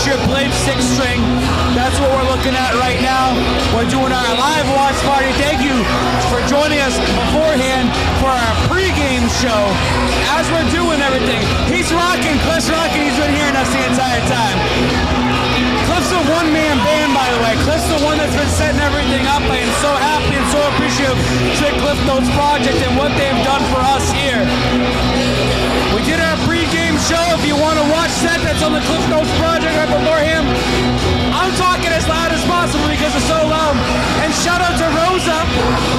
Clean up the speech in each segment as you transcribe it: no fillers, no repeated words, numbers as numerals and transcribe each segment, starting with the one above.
Patriot played 6th string. That's what we're looking at right now. We're doing our live watch party. Thank you for joining us beforehand for our pregame show. As we're doing everything, he's rocking, Cliff's rocking. He's been hearing us the entire time. Cliff's a one-man band, by the way. Cliff's the one that's been setting everything up. I am so happy and so appreciative to Cliff Notes Project and what they've done for us here. We did our pregame show. If you want to watch that, that's on the Cliff Notes Project right beforehand. I'm talking as loud as possible because it's so loud. And shout out to Rosa.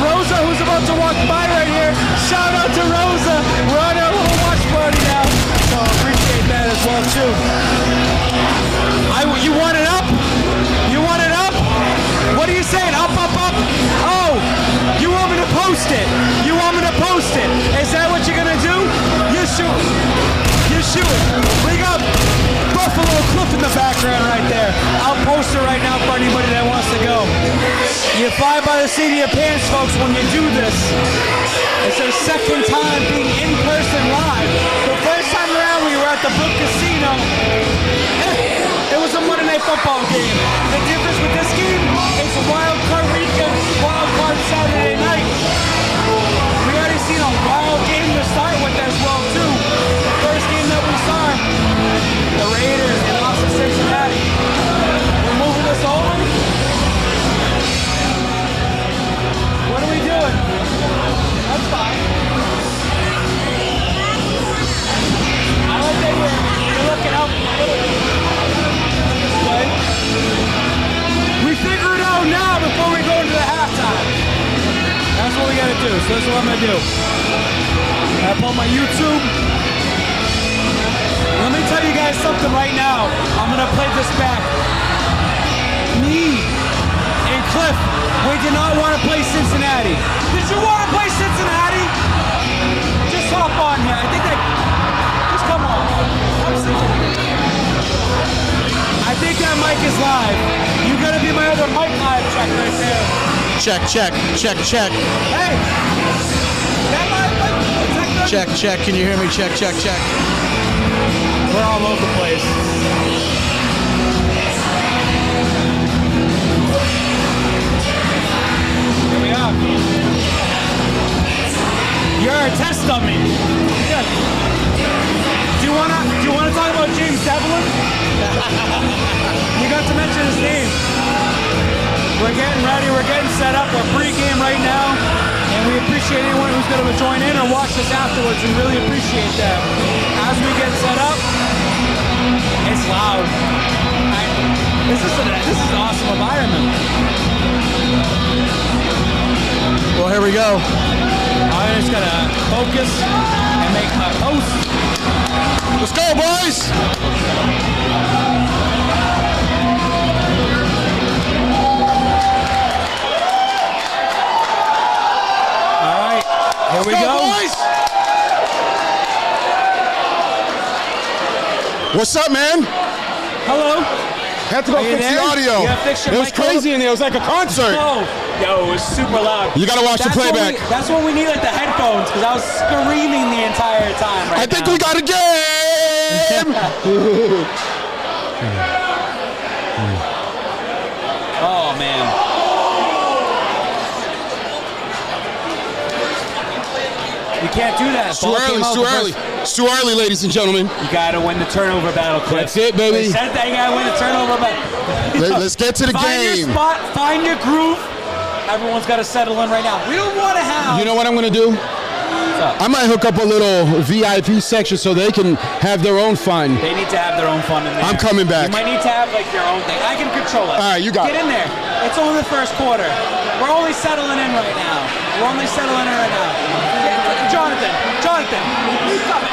Rosa, who's about to walk by right here. Shout out to Rosa. We're on our little watch party now. So I appreciate that as well, too. You want it up? You want it up? What are you saying? Up, up, up? Oh, you want me to post it? You want me to post it? Is that what you're going to do? You're shooting. You're shooting. We got Buffalo Cliff in the background right there. I'll post it right now for anybody that wants to go. You fly by the seat of your pants, folks, when you do this. It's our second time being in person live. The first time around, we were at the Brook Casino. It was a Monday Night Football game. The difference with this game is Wildcard Weekend, Wildcard Saturday night. We already seen a wild game to start with as well, too. The first game that we saw, the Raiders and lost to Cincinnati. We're moving this over. What are we doing? That's fine. I like that you're looking up this way. We figure it out now before we go into the halftime. That's what we gotta do, so that's what I'm gonna do. I pull my YouTube. Let me tell you guys something right now. I'm gonna play this back. Me and Cliff, we did not want to play Cincinnati. Did you want to play Cincinnati? Just hop on here. I think that. Just come on. I think that mic is live. You gotta be my other mic live check right there. Check, check, check, check. Hey! That mic? Check, check. Can you hear me? Check, check, check. We're all over the place. Here we are. You're a test dummy. Good. Do you wanna talk about James Devlin? You got to mention his name. We're getting ready. We're getting set up. We're pre-game right now, and we appreciate anyone who's going to join in or watch this afterwards. We really appreciate that. As we get set up, it's loud. This is an awesome environment. Well, here we go. I just gotta focus and make my post. Let's go, boys! All right, here we go. Boys! What's up, man? Hello. Had to go fix the audio. It was crazy in there. It was like a concert. Yo, it was super loud. You gotta watch the playback. That's when we need like the headphones, because I was screaming the entire time. I think we got a game. Oh man. You can't do that. It's too early. It's too early. It's too early, ladies and gentlemen. You gotta win the turnover battle, Cliff. That's it, baby. They said that you gotta win the turnover battle. Let's get to the Find game. your spot. Find your groove. Everyone's got to settle in right now. We don't want to have. You know what I'm gonna do? I might hook up a little VIP section so they can have their own fun. They need to have their own fun in there. I'm coming back. You might need to have like your own thing. I can control it. All right, you got it. Get in there. It's only the first quarter. We're only settling in right now. We're only settling in right now. Jonathan, he's coming.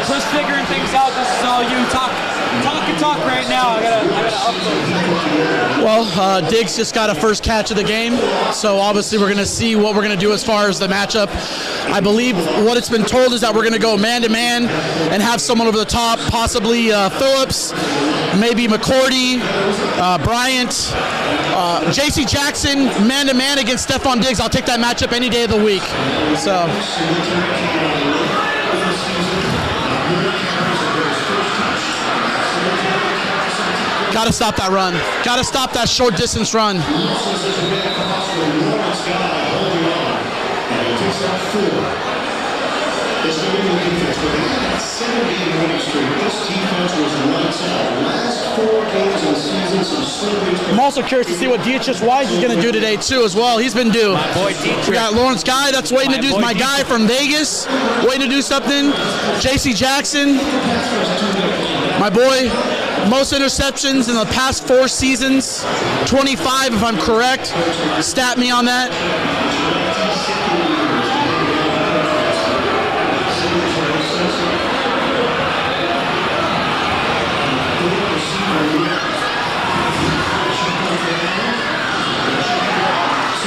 Just figuring things out. This is all you. Talk right now. I gotta upload. Well, Diggs just got a first catch of the game, so obviously we're going to see what we're going to do as far as the matchup. I believe what it's been told is that we're going to go man-to-man and have someone over the top, possibly Phillips, maybe McCourty, Bryant, J.C. Jackson, man-to-man against Stephon Diggs. I'll take that matchup any day of the week. So... Got to stop that run. Got to stop that short distance run. I'm also curious to see what Dietrich Wise is going to do today too as well. He's been due. My boy Dietrich. We got Lawrence Guy that's waiting to do. My guy from Vegas waiting to do something. J.C. Jackson, my boy, most interceptions in the past 4 seasons, 25 if I'm correct. Stat me on that.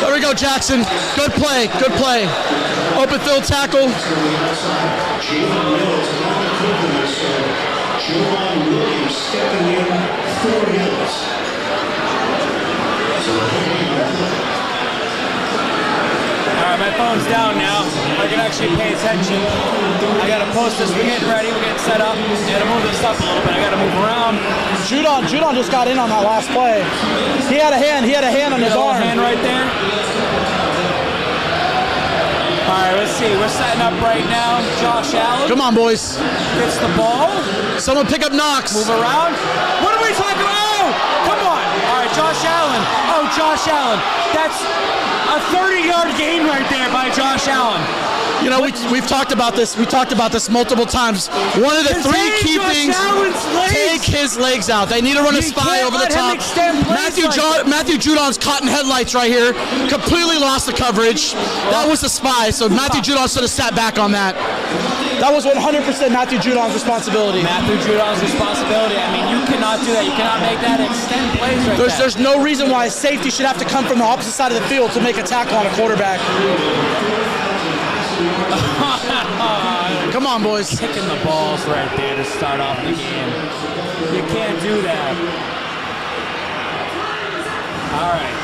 There we go, Jackson. Good play, good play. Open field tackle. Alright, my phone's down now. I can actually pay attention. I gotta post this. We're getting ready. We're getting set up. I gotta move this up a little bit. I gotta move around. Judon just got in on that last play. He had a hand on his arm. Hand right there. Alright, let's see. We're setting up right now. Josh Allen. Come on, boys. Gets the ball. Someone pick up Knox. Move around. What are we talking about? Oh, come on. Alright, Josh Allen. Oh, Josh Allen. That's a 30-yard gain right there by Josh Allen. You know, we've talked about this. We talked about this multiple times. One of the three key things: take his legs out. They need to run a spy over the top. Matthew Judon's caught in headlights right here. Completely lost the coverage. That was the spy. So Matthew Judon should have sat back on that. That was 100% Matthew Judon's responsibility. Matthew Judon's responsibility. I mean, you cannot do that. You cannot make that extend plays right there. There's no reason why a safety should have to come from the opposite side of the field to make a tackle on a quarterback. Come on, boys. Kicking the balls right there to start off the game. You can't do that. All right.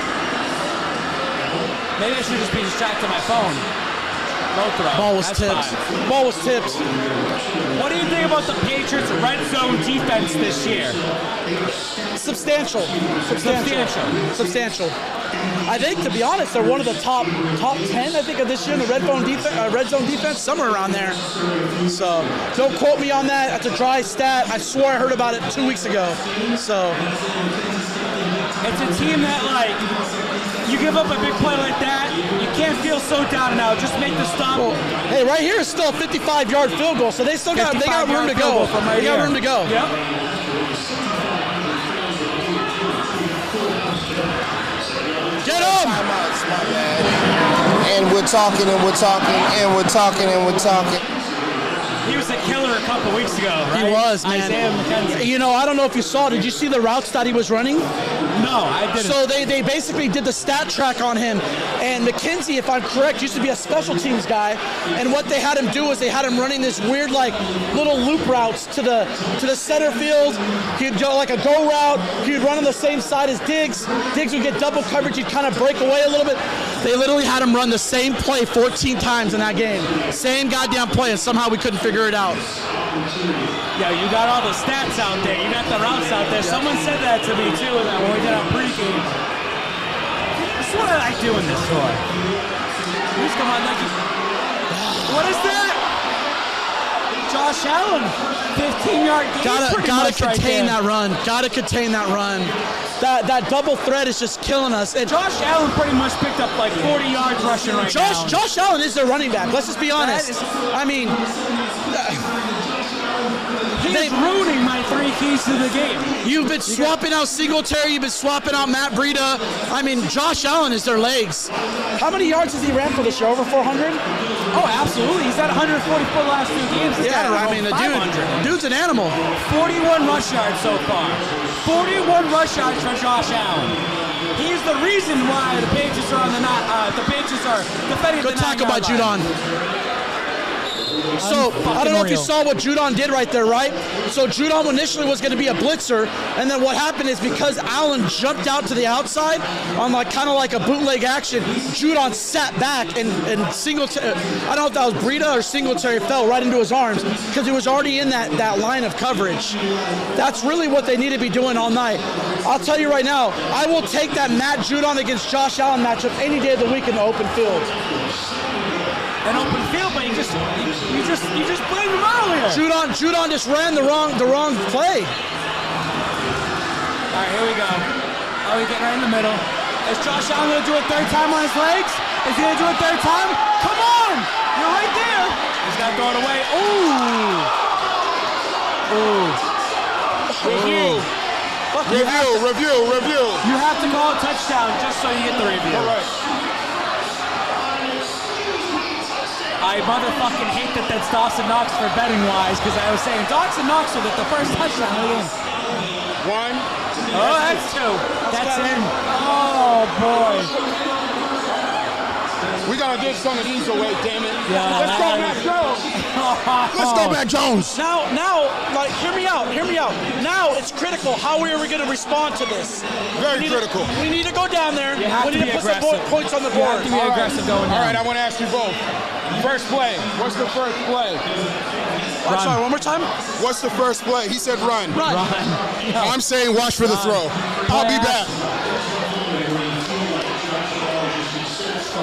Maybe I should just be distracted by my phone. No throw. Ball was That's tipped. fine. Ball was tipped. What do you think about the Patriots' red zone defense this year? Substantial. I think, to be honest, they're one of the top 10, I think, of this year in the red zone defense, somewhere around there. So don't quote me on that. That's a dry stat. I swore I heard about it 2 weeks ago. So it's a team that, like, you give up a big play like that, you can't feel so down and out. Just make the stop. Well, hey, right here is still a 55-yard field goal, so they still got room to go. They got room to go. Yep. Get him! And we're talking and we're talking and we're talking and we're talking. He was a killer a couple weeks ago, right? He was, man. Isaiah McKenzie. You know, I don't know if you saw. Did you see the routes that he was running? No, I didn't. So they basically did the stat track on him. And McKenzie, if I'm correct, used to be a special teams guy. And what they had him do is they had him running this weird, like, little loop routes to the center field. He'd go like a go route. He would run on the same side as Diggs. Diggs would get double coverage. He'd kind of break away a little bit. They literally had him run the same play 14 times in that game. Same goddamn play, and somehow we couldn't figure it out. Yeah, you got all the stats out there. You got the routes out there. Someone said that to me, too, when we did our pregame. This is what I like doing this for. Who's come on, Nike? What is that? Josh Allen, 15-yard gain. Gotta contain that run. Gotta contain that run. That double threat is just killing us. And Josh Allen pretty much picked up like 40 yards rushing right now. Josh Allen is their running back. Let's just be honest. I mean, he's ruining my 3 keys to the game. You've been swapping out Singletary. You've been swapping out Matt Breida. I mean, Josh Allen is their legs. How many yards has he ran for this year? Over 400? Oh, absolutely. He's at 144 the last 2 games. I mean, the dude's an animal. 41 rush yards so far. 41 rush yards for Josh Allen. He's the reason why the Patriots are on the Patriots are defending the 9-yard line. Good tackle by Judon. So I don't know if you Unfucking saw what Judon did right there, right? So Judon initially was going to be a blitzer, and then what happened is because Allen jumped out to the outside on like kind of like a bootleg action, Judon sat back and Singletary, I don't know if that was Breida or Singletary, fell right into his arms because he was already in that line of coverage. That's really what they need to be doing all night. I'll tell you right now, I will take that Matt Judon against Josh Allen matchup any day of the week in the open field. An open field, but you just blamed him earlier. Judon just ran the wrong play. All right, here we go. Oh, we get right in the middle. Is Josh Allen going to do it third time on his legs? Is he going to do it third time? Come on! You're right there. He's got to throw it away. Review. You have to call a touchdown just so you get the review. All right. I motherfucking hate that that's Dawson Knox for betting wise, because I was saying Dawson Knox will get the first touchdown. One. Oh, that's two. That's in. Oh, boy. We gotta give some of these away, damn it. Yeah, Let's go, Mac Jones. Let's go, Mac Jones. Now, like, hear me out. Now it's critical how we are going to respond to this. Very critical. We need to go down there. You have We to need be to put some aggressive. points on the You board. have to be aggressive going down. All right, I want to ask you both. First play. What's the first play? I'm sorry, one more time. What's the first play? He said run. Run. I'm saying watch for the throw. I'll be back.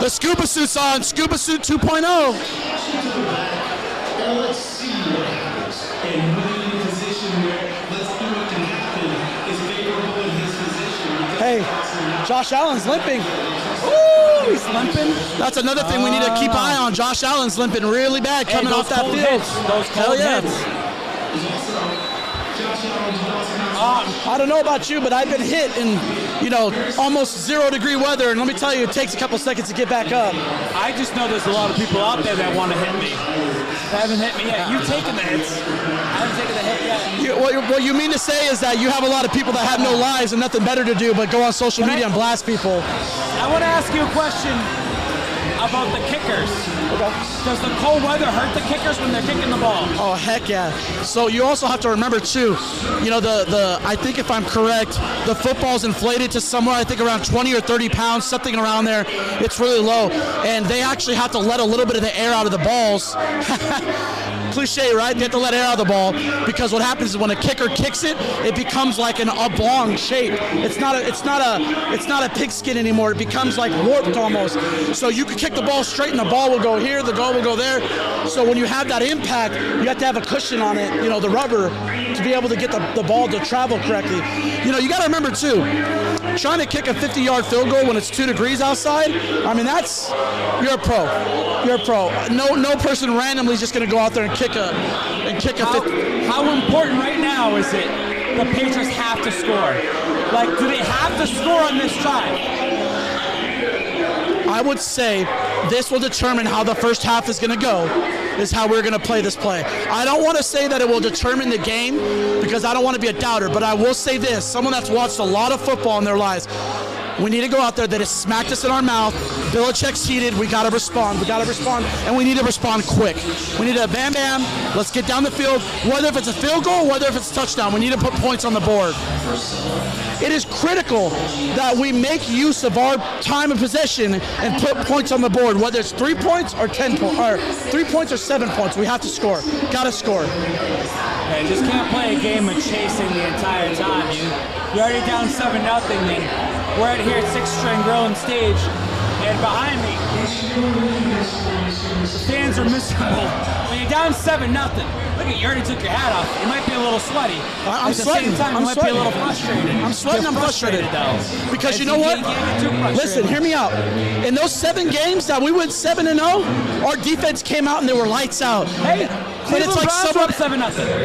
The scuba suit's on. Scuba suit 2.0. Hey, Josh Allen's limping. Ooh, he's limping. That's another thing we need to keep an eye on. Josh Allen's limping really bad coming Hey, off that cold field. hits. Those Hell cold yeah. hits. I don't know about you, but I've been hit in, almost 0-degree weather, and let me tell you, it takes a couple seconds to get back up. I just know there's a lot of people out there that want to hit me. They haven't hit me yet. You've taken the hits. I haven't taken the hit yet. What you mean to say is that you have a lot of people that have no lives and nothing better to do but go on social media and blast people. I want to ask you a question about the kickers. Does the cold weather hurt the kickers when they're kicking the ball? Oh, heck yeah. So you also have to remember, too, I think if I'm correct, the football's inflated to somewhere, I think around 20 or 30 pounds, something around there. It's really low. And they actually have to let a little bit of the air out of the balls. Cliche, right? They have to let air out of the ball because what happens is when a kicker kicks it, it becomes like an oblong shape. It's not a pigskin anymore. It becomes like warped almost. So you can kick the ball straight and the ball will go here, the ball will go there. So when you have that impact, you have to have a cushion on it, the rubber, to be able to get the ball to travel correctly. You got to remember too, trying to kick a 50-yard field goal when it's 2 degrees outside, I mean, you're a pro. You're a pro. No person randomly is just going to go out there and kick a 50. How important right now is it the Patriots have to score? Like, do they have to score on this drive? I would say this will determine how the first half is going to go, is how we're going to play this play. I don't want to say that it will determine the game because I don't want to be a doubter, but I will say this, someone that's watched a lot of football in their lives, we need to go out there. That has smacked us in our mouth. Belichick's heated. We got to respond. And we need to respond quick. We need to bam, bam. Let's get down the field. Whether if it's a field goal, whether if it's a touchdown, we need to put points on the board. It is critical that we make use of our time of possession and put points on the board. Whether it's 3 points or 10 points, or 3 points or 7 points, we have to score. Got to score. Yeah, just can't play a game of chasing the entire time. You're already down 7-0. We're out here at 6-string grilling stage, and behind me, the fans are miserable. When you're down 7-0, look at you already took your hat off. You might be a little sweaty. I'm at the sweating. same time, I'm you might sweating. be a little frustrated. I'm sweating. You're I'm frustrated though. because you know what? You can't get too frustrated. Listen, hear me out. In those 7 games that we went 7-0, our defense came out and they were lights out. Hey, But it's like someone, 7-0.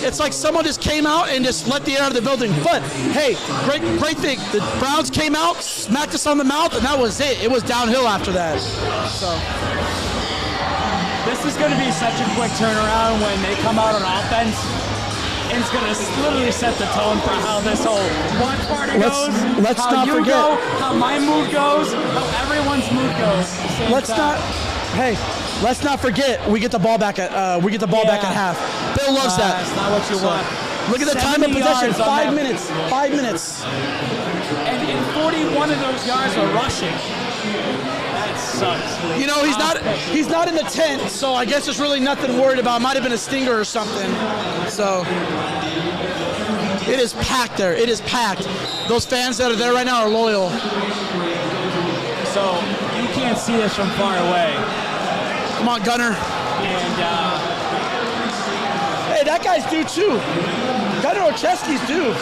It's like someone just came out and just let the air out of the building. But hey, great thing. The Browns came out, smacked us on the mouth, and that was it. It was downhill after that. So this is going to be such a quick turnaround when they come out on offense. And it's going to literally set the tone for how this whole watch party goes. Let's how not you forget. go, how my mood goes, how everyone's mood goes. Let's not. Hey, Let's not forget we get the ball back at half. Bill loves that. That's not what you want. Look at the time of 70 possession. yards on 5 that. minutes. 5 minutes. And 41 of those yards are rushing. That sucks. You know, he's not in the tent, so I guess there's really nothing worried about. It might have been a stinger or something. So it is packed there. It is packed. Those fans that are there right now are loyal. So you can't see this from far away. Come on, Gunner. And hey, that guy's due too. Gunner Olszewski's due.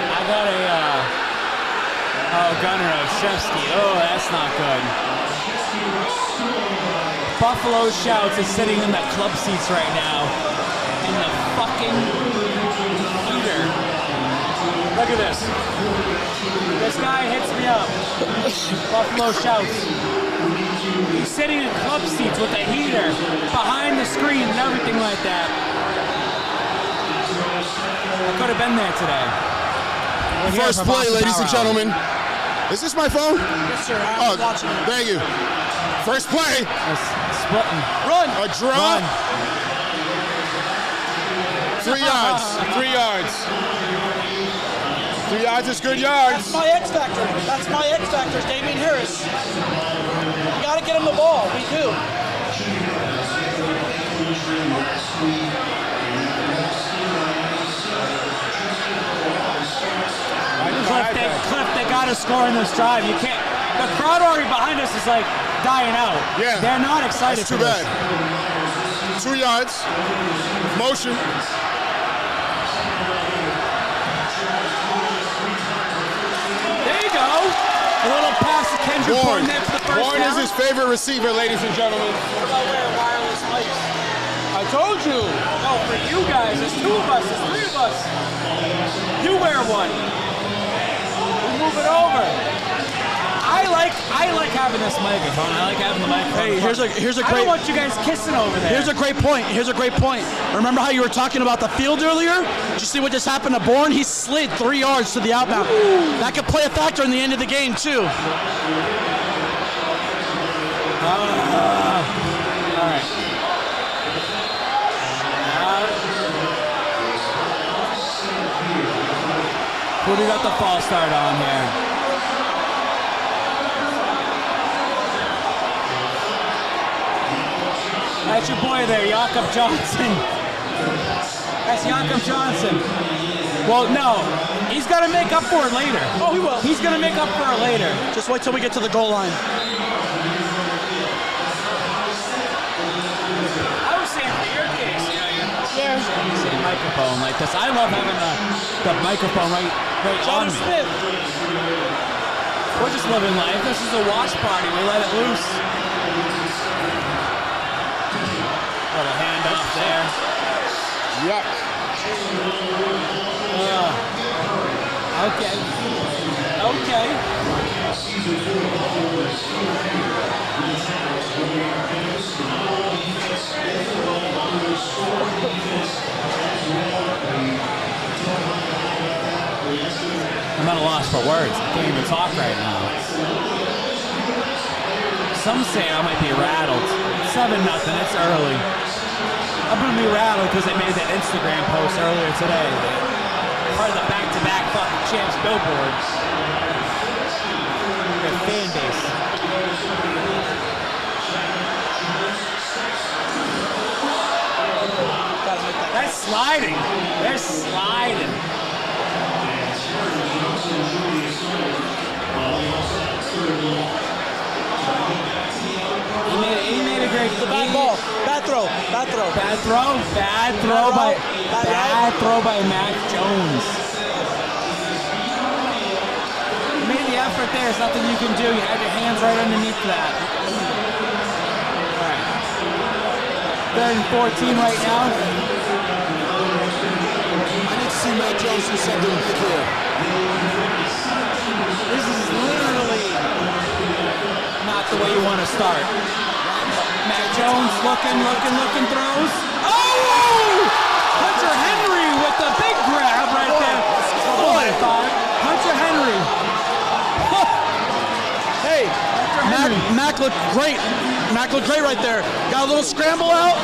I got a Gunner Olszewski. Oh, that's not good. Buffalo Shouts is sitting in the club seats right now. In the fucking heater. Look at this. This guy hits me up. Buffalo Shouts. He's sitting in club seats with a heater behind the screen and everything like that. I could have been there today. First play, ladies and gentlemen. Is this my phone? Yes, sir. I'm watching it. Thank you. First play. Splitting. Run. A draw. Run. 3 yards. 3 yards. 3 yards is good yards. That's my X factor. That's my X factor, Damian Harris. We got to get him the ball. We do. Cliff, they got to score in this drive. You can't. The crowd already behind us is like dying out. Yeah. They're not excited. That's too for bad. this. 2 yards. Motion. There you go. A little pass to Kendrick Bourne there for the first Bourne down. is his favorite receiver, ladies and gentlemen. What about wearing wireless mics? I told you. No, for you guys, there's 2 of us, there's 3 of us. You wear one. We move it over. I like having this microphone. I like having the microphone. Hey, here's a I great. don't want you guys kissing over there. Here's a great point. Here's a great point. Remember how you were talking about the field earlier? Did you see what just happened to Bourne? He slid 3 yards to the outbound. That could play a factor in the end of the game too. All right. Who do we got the false start on here? That's your boy there, Jakob Johnson. That's Jakob Johnson. Well, no. He's got to make up for it later. Oh, he will. He's going to make up for it later. Just wait till we get to the goal line. I was saying for your case, you say microphone like this. I love having the microphone right on John me. Smith. We're just living life. This is a watch party. We let it loose. Little handoff there. Yuck. Okay. Okay. I'm at a loss for words. I can't even talk right now. Some say I might be rattled. 7-0. It's early. I'm going to be rattled because they made that Instagram post earlier today. Part of the back-to-back fucking champs billboard. Their fan base. That's sliding. They're sliding. He made a great Bad ball. Bad throw. Bad throw. Bad throw by Mac Jones. You made the effort there. There's nothing you can do. You had your hands right underneath that. All right. 3rd and 14 right now. I need to see Matt Jones do something clear. This is literally not the way you want to start. Mac Jones looking, throws. Oh! Hunter Henry with the big grab right there. Hunter Henry. Mac looked great. Mac looked great right there. Got a little scramble out.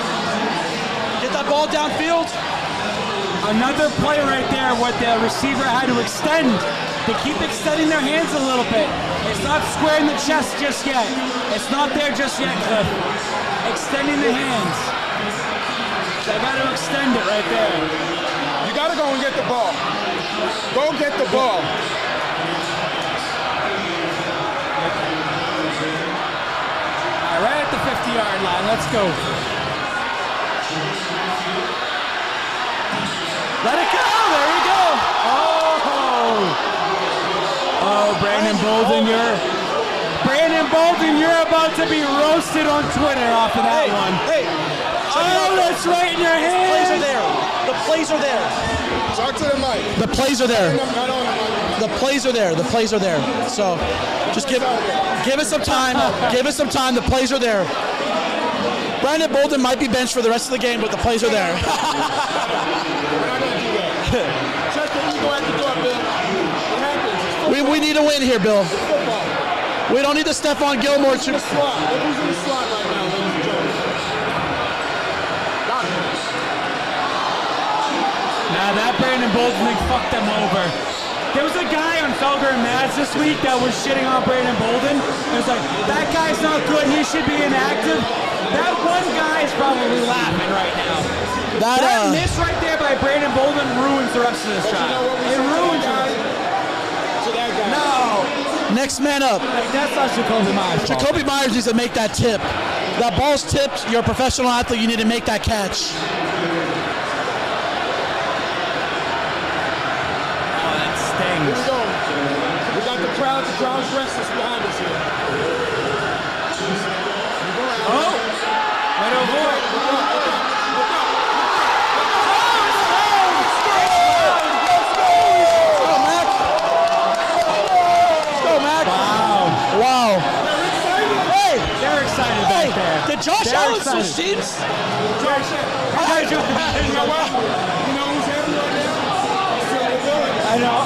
Get that ball downfield. Another play right there where the receiver had to extend. They keep extending their hands a little bit. It's not squaring the chest just yet. It's not there just yet, Cliff. Extending the hands. They got to extend it right there. You got to go and get the ball. Go get the ball. All right, at the 50-yard line. Let's go. Let it go. There you go. Oh, Brandon Bolden, you're about to be roasted on Twitter off of that one. Hey. Oh, that's right in your hand. The plays are there. Talk to the mic. The plays are there. Not on the mic. The plays are there. The plays are there. So just give us some time. Give us some time. The plays are there. Brandon Bolden might be benched for the rest of the game, but the plays are there. We're not going to do that. Shut the ego at the door, Bill. What happens? We need a win here, Bill. It's football. We don't need the Stephon Gilmore. Who's in the slot? Look who's in the slot right now, ladies and gentlemen. Got it. Nah, that Brandon Bolden thing fucked them over. There was a guy on Felger and Mads this week that was shitting on Brandon Bolden. It was like, that guy's not good, he should be inactive. That one guy is probably laughing right now. That miss right there by Brandon Bolden ruins the rest of this drive. You know what we It ruins it. To that guy. No. Next man up. Like, that's not Jacoby Myers. Jacoby Myers needs to make that tip. That ball's tipped. You're a professional athlete. You need to make that catch. Oh, that stings. Here we go. We got the crowd. The crowd's restless behind us here. Oh! Way to avoid. Wow. Hey! They're excited back there. Did Josh They're Allen excited. switch teams? You know what? You know who's happy right now? Silver Bullet. I know.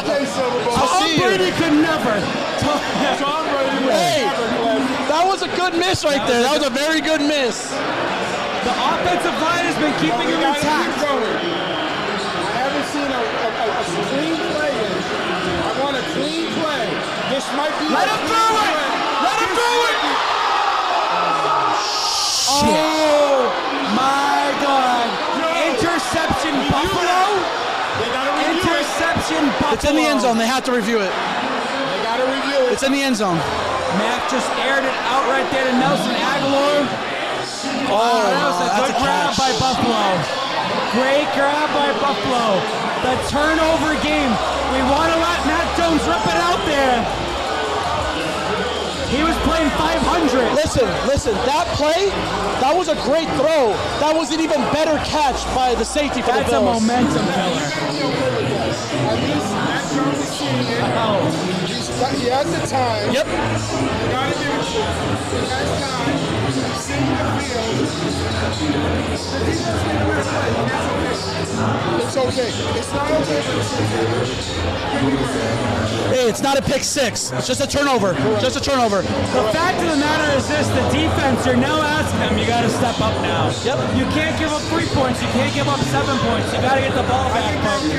Okay, Silver Bullet. Tom Brady could never. Tom Brady would Hey, never. that was a good miss right there. That was a very good miss. The offensive line has been keeping him intact. I haven't seen a clean play yet. I want a clean play. This might be. Let him throw it! Let him throw it! Oh my God! Interception, Buffalo. Interception, Buffalo. It's in the end zone. They have to review it. They got to review it. It's in the end zone. Mac just aired it out right there to Nelson Aguilar. Oh, that was a that's good a grab catch. by Buffalo. Great grab by Buffalo. The turnover game. We want to let Mac Jones rip it out there. He was playing 500. Listen. That play, that was a great throw. That was an even better catch by the safety for That's the a Bills. momentum killer. At least Matt Jones is seeing it. He has the time. Yep. You got to give it to him. He has time. He's seeing the field. The defense made a better play. And that's okay. It's okay. It's not okay, but it's okay. Hey, it's not a pick six. It's just a turnover. Just a turnover. The fact of the matter is this, the defense, you're now asking them, you got to step up now. Yep. You can't give up 3 points. You can't give up 7 points. You got to get the ball back, folks.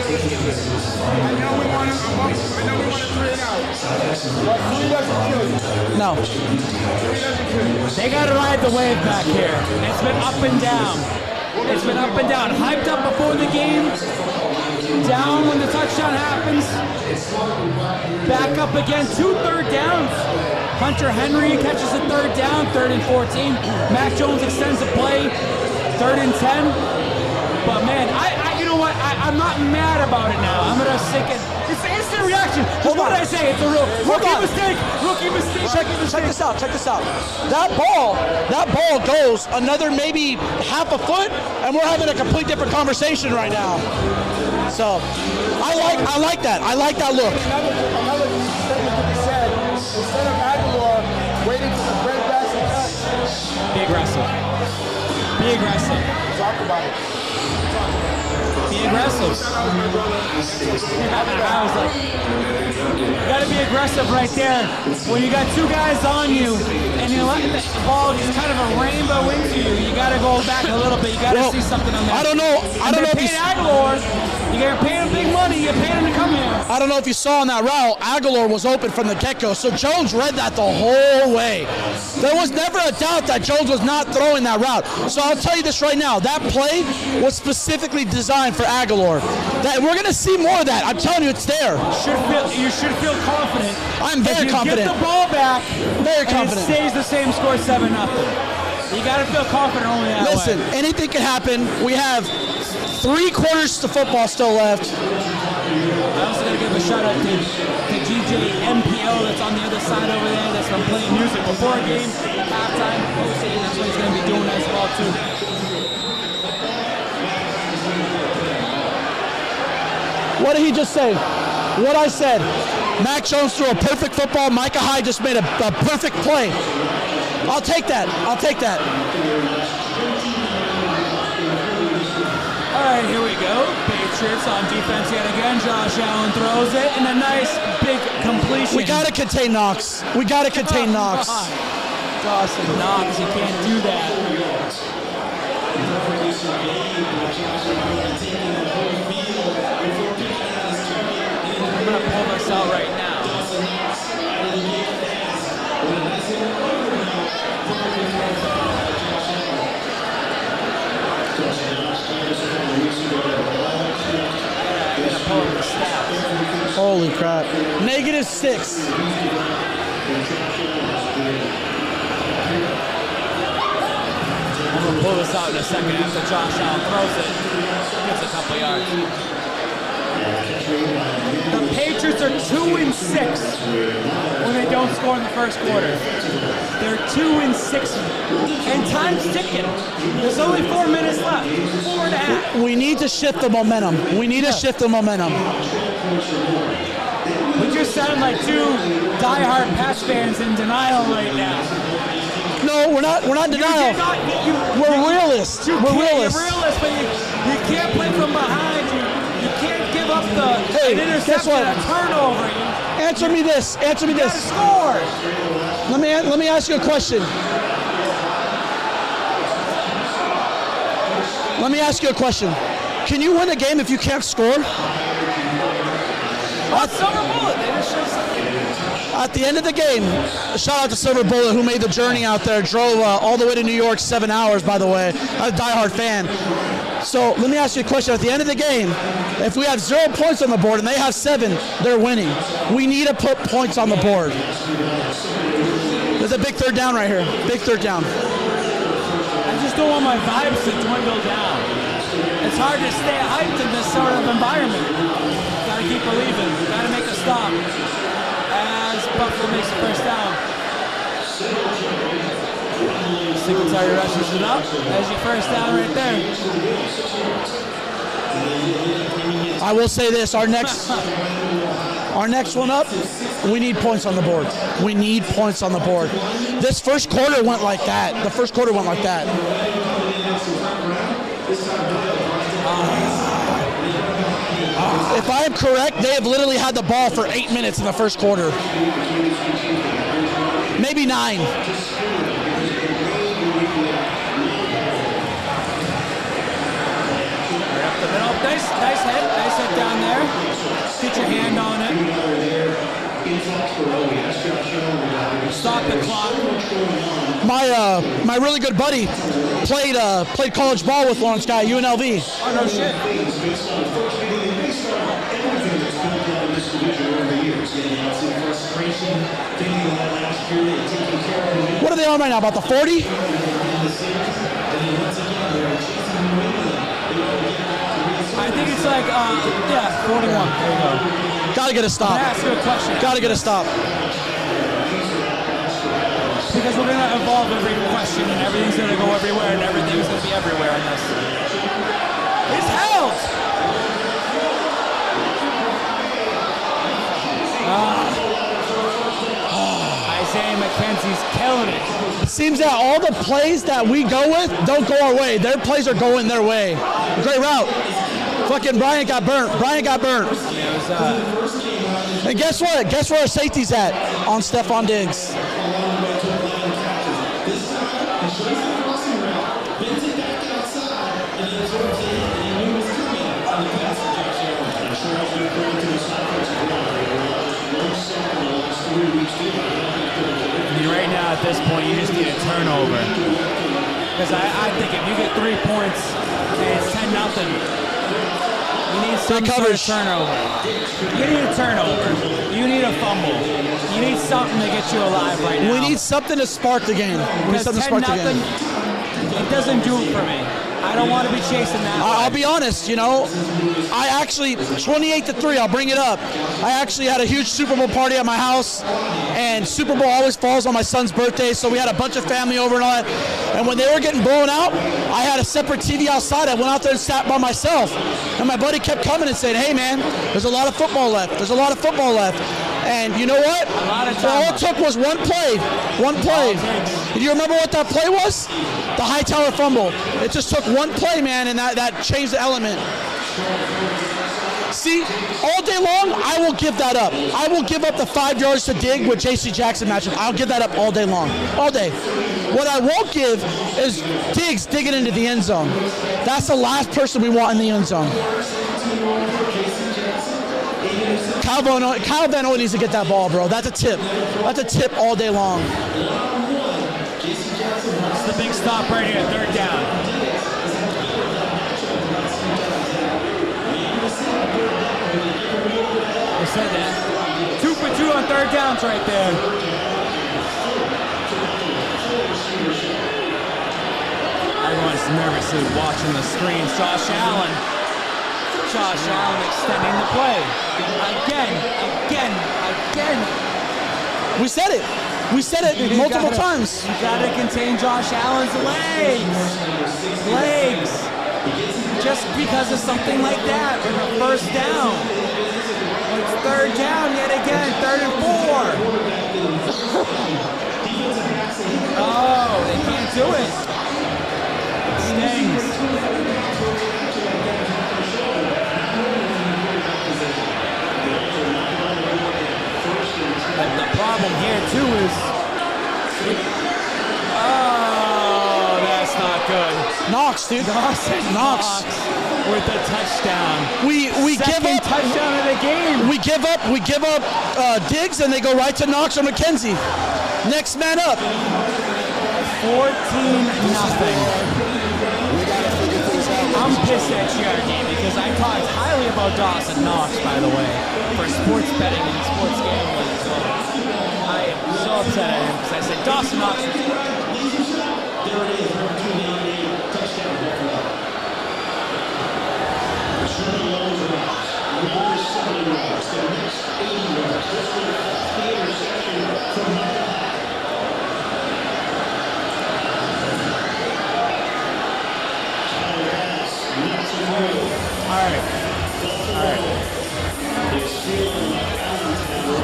I know we want to 3 and out. But 3 doesn't kill you. No. 3 doesn't kill you. They got to ride the wave back here. It's been up and down. It's been up and down. Hyped up before the game. Down when the touchdown happens. Back up again. 2 third downs. Hunter Henry catches a 3rd down. 3rd and 14. Mac Jones extends the play. 3rd and 10. But man, you know what? I'm not mad about it now. I'm gonna stick it. It's the instant reaction. What did I say? It's a real rookie mistake. Rookie mistake. Check this out. That ball goes another maybe half a foot, and we're having a complete different conversation right now. So, I like that. I like that look. Another statement to be said. Instead of Aguilar waiting for the break back and cut. Be aggressive. Be aggressive. Talk about it. Be Be aggressive. I was like, you got to be aggressive right there. When you got two guys on you and you let the ball just kind of a rainbow into you, you got to go back a little bit. You got to see something on that. I don't know if you Aguilar, you got to pay him big money. You paid him to come here. I don't know if you saw on that route, Aguilar was open from the get-go, so Jones read that the whole way. There was never a doubt that Jones was not throwing that route. So I'll tell you this right now, that play was specifically designed for Aguilar. That we're going to see more of that. I'm telling you, it's there. You should feel confident. I'm very confident. Get the ball back. Very confident. And it stays the same score, 7-0. You got to feel confident only that way. Listen, anything can happen. We have 3 quarters to football still left. I also got to give a shout out to GJ MPO that's on the other side over there that's been playing music before a game, halftime, post-game. That's what he's going to be doing as well, too. What did he just say? What I said. Mac Jones threw a perfect football. Micah Hyde just made a perfect play. I'll take that. I'll take that. All right, here we go. Patriots on defense yet again. Josh Allen throws it, and a nice big completion. We got to contain Knox. We got to contain Knox. Dawson Knox, you can't do that. I'm going to pull this out right now. Holy crap. -6. I'm going to pull this out in a second after Josh Allen throws it. Gets a couple yards. The Patriots are 2-6 when they don't score in the first quarter. They're 2-6, and time's ticking. There's only 4 minutes left. 4.5. We need to shift the momentum. We need to shift the momentum. We just sound like two diehard Pats fans in denial right now. No, we're not in denial. We're realists. We're realists. You're realist, but you can't play from behind. You can't give up an interception, a turnover. Answer me this. Answer me this. You gotta score. Let me ask you a question. Let me ask you a question. Can you win a game if you can't score? Silver Bullet. They just showed something. At the end of the game, shout out to Silver Bullet who made the journey out there, drove all the way to New York, 7 hours, by the way. I'm a diehard fan. So let me ask you a question. At the end of the game, if we have 0 points on the board and they have 7, they're winning. We need to put points on the board. There's a big third down right here. Big third down. I just don't want my vibes to dwindle down. It's hard to stay hyped in this sort of environment. Gotta keep believing. Gotta make a stop. As Buffalo makes the first down. Singletary rushes it up. There's your first down right there. I will say this, our next one up, we need points on the board. We need points on the board. This first quarter went like that. The first quarter went like that. If I am correct, they have literally had the ball for 8 minutes in the first quarter. Maybe 9. Nice hit down there. Get your hand on it. Stop the clock. My really good buddy played college ball with Lawrence Guy, UNLV. Oh no shit. What are they on right now? About the 40? I think it's like, 41. There you go. Gotta get a stop. Ask you a question. Gotta get a stop. Because we're going to evolve every question, and everything's going to go everywhere, and everything's going to be everywhere in this. It's held! Isaiah McKenzie's killing it. It seems that all the plays that we go with don't go our way. Their plays are going their way. Great route. Fucking Bryant got burnt. Bryant got burnt. And guess what? Guess where our safety's at? On Stephon Diggs. Right now, at this point, you just need a turnover. Because I think if you get 3 points and it's 10-0, you need some sort of turnover. You need a turnover. You need a fumble. You need something to get you alive right now. We need something to spark the game. We need something to spark the game. It doesn't do it for me. I don't want to be chasing that. I'll be honest, you know, I actually, 28-3, I'll bring it up. I actually had a huge Super Bowl party at my house, and Super Bowl always falls on my son's birthday, so we had a bunch of family over and all that. And when they were getting blown out, I had a separate TV outside. I went out there and sat by myself. And my buddy kept coming and saying, hey man, there's a lot of football left. There's a lot of football left. And you know what? All it took was one play. One play. Do you remember what that play was? The Hightower fumble. It just took one play, man, and that changed the element. See, all day long, I will give that up. I will give up the 5 yards to dig with J.C. Jackson matchup. I'll give that up all day long. All day. What I won't give is Diggs digging into the end zone. That's the last person we want in the end zone. Kyle Van Noy needs to get that ball, bro. That's a tip. That's a tip all day long. It's the big stop right here, 3rd down. I said that. 2 for 2 on 3rd downs right there. Everyone's nervously watching the screens. Josh Allen extending the play. Again. We said it. We said it multiple times. You gotta contain Josh Allen's legs. Just because of something like that, with a 1st down. It's 3rd down yet again, 3rd and 4. Oh, they can't do it. It stings. But the problem here too is, oh, that's not good. Knox, dude. Knox with a touchdown. We give up touchdown of the game. We give up Diggs, and they go right to Knox or McKenzie. Next man up. 14-0. I'm pissed at GRD because I talked highly about Dawson Knox, by the way, for sports betting and sports gambling as well. I am so upset at him because I said Dawson Knox. All right.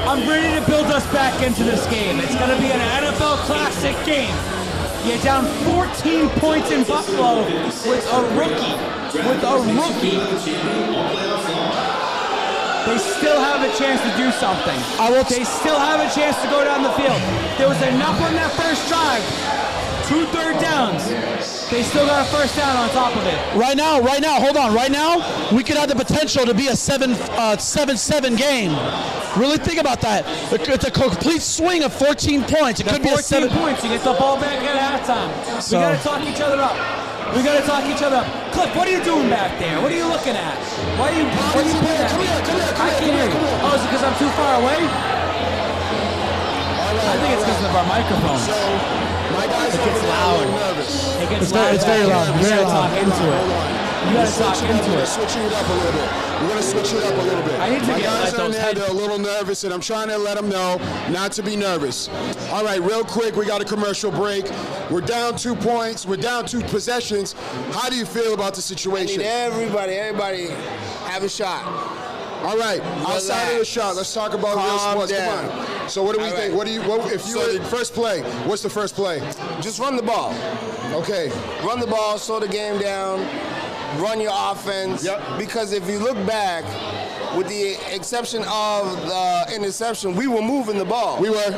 I'm ready to build us back into this game. It's going to be an NFL Classic game. You're down 14 points in Buffalo with a rookie. They still have a chance to do something. They still have a chance to go down the field. There was enough on that first drive. 2 third downs. They still got a 1st down on top of it. Right now, hold on. Right now, we could have the potential to be a 7-7 game. Really think about that. It's a complete swing of 14 points. It could be a 7 points. You get the ball back at halftime. We got to talk each other up. Cliff, what are you doing back there? What are you looking at? What are you putting at? I can't hear you. Oh, is it because I'm too far away? I think it's because of our microphone. My guys it gets loud. It gets loud. It's very loud. You gotta talk into it. You gotta talk into it. We're switching it up a little bit. We're gonna switch it up a little bit. I need to My get guys let those they're a little nervous, and I'm trying to let them know not to be nervous. All right, real quick, we got a commercial break. We're down 2 points. We're down 2 possessions. How do you feel about the situation? I need everybody have a shot. All right, outside of the shot, let's talk about real sports. Down. Come on. So what do we think? Right. If you were first play, what's the first play? Just run the ball. Okay. Run the ball, slow the game down. run your offense. Because if you look back, with the exception of the interception, we were moving the ball. We were.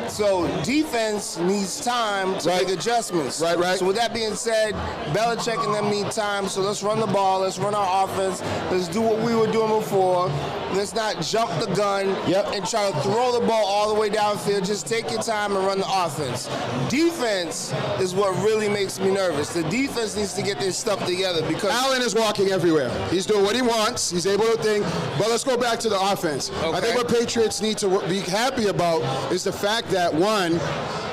So defense needs time to make adjustments. Right. So with that being said, Belichick and them need time. So let's run the ball. Let's run our offense. Let's do what we were doing before. Let's not jump the gun and try to throw the ball all the way downfield. Just take your time and run the offense. Defense is what really makes me nervous. The defense needs to get their stuff together because Allen is walking everywhere. He's doing what he wants. He's able to think. But let's go back to the offense. I think what Patriots need to be happy about is the fact that, one,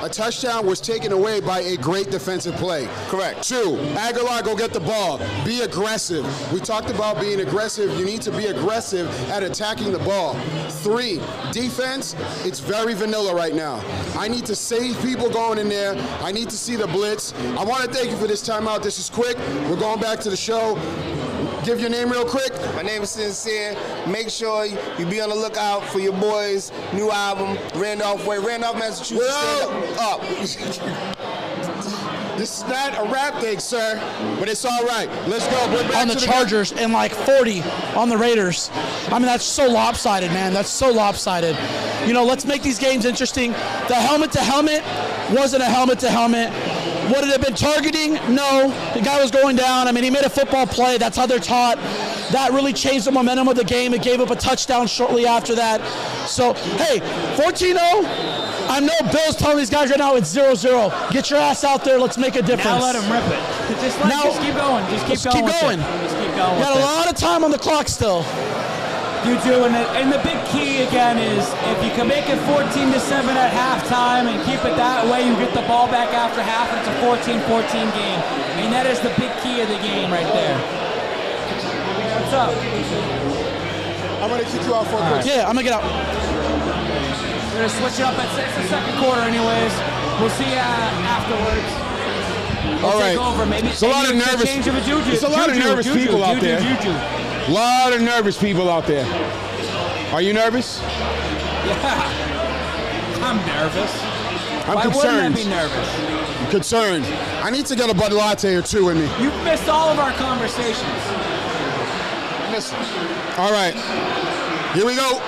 a touchdown was taken away by a great defensive play. Correct. 2, Aguilar, go get the ball. Be aggressive. We talked about being aggressive. You need to be aggressive at attacking the ball. 3, defense, it's very vanilla right now. I need to save people going in there. I need to see the blitz. I want to thank you for this timeout. This is quick. We're going back to the show. Give your name real quick. My name is Sincere. Make sure you be on the lookout for your boys' new album, Randolph Way. Randolph, Massachusetts, stand up. This is not a rap thing, sir, but it's all right. Let's go. We're back on the to Chargers and like 40 on the Raiders. I mean, that's so lopsided, man. That's so lopsided. You know, let's make these games interesting. The helmet-to-helmet wasn't a helmet-to-helmet. Would it have been targeting? No. The guy was going down. I mean, he made a football play. That's how they're taught. That really changed the momentum of the game. It gave up a touchdown shortly after that. So, hey, 14-0. I know Bill's telling these guys right now it's 0-0. Get your ass out there. Let's make a difference. Now let him rip it. Just keep going. Just keep going. Just keep going. Got a lot of time on the clock still. You do, and the big key again is if you can make it 14-7 at halftime and keep it that way, you get the ball back after half, and it's a 14-14 game. And that is the big key of the game right there. What's up? I'm going to kick you off for a quick. Yeah, I'm going to get out. We're going to switch it up at 6 the second quarter anyways. We'll see you afterwards. All right. Over. Maybe it's a lot of nervous. It's a lot of nervous people out there. A lot of nervous people out there. Are you nervous? Yeah. I'm nervous. I'm Why concerned. wouldn't I be nervous? I'm concerned. I need to get a Bud Latte or two in me. You've missed all of our conversations. Listen. All right. Here we go.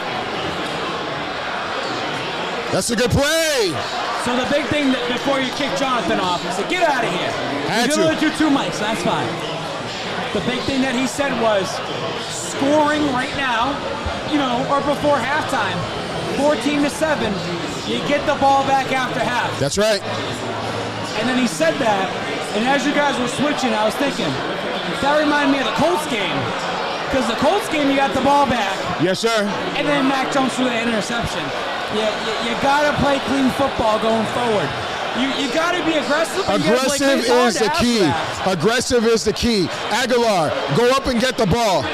That's a good play. So the big thing that before you kick Jonathan off is to get out of here. Had you to. do 2 mics, that's fine. The big thing that he said was scoring right now, you know, or before halftime, 14-7. You get the ball back after half. That's right. And then he said that, and as you guys were switching, I was thinking, that reminded me of the Colts game. Because the Colts game, you got the ball back. Yes, sir. And then Mac Jones threw the interception. You got to play clean football going forward. You got to be aggressive. Aggressive is the key. Aggressive is the key. Aguilar, go up and get the ball.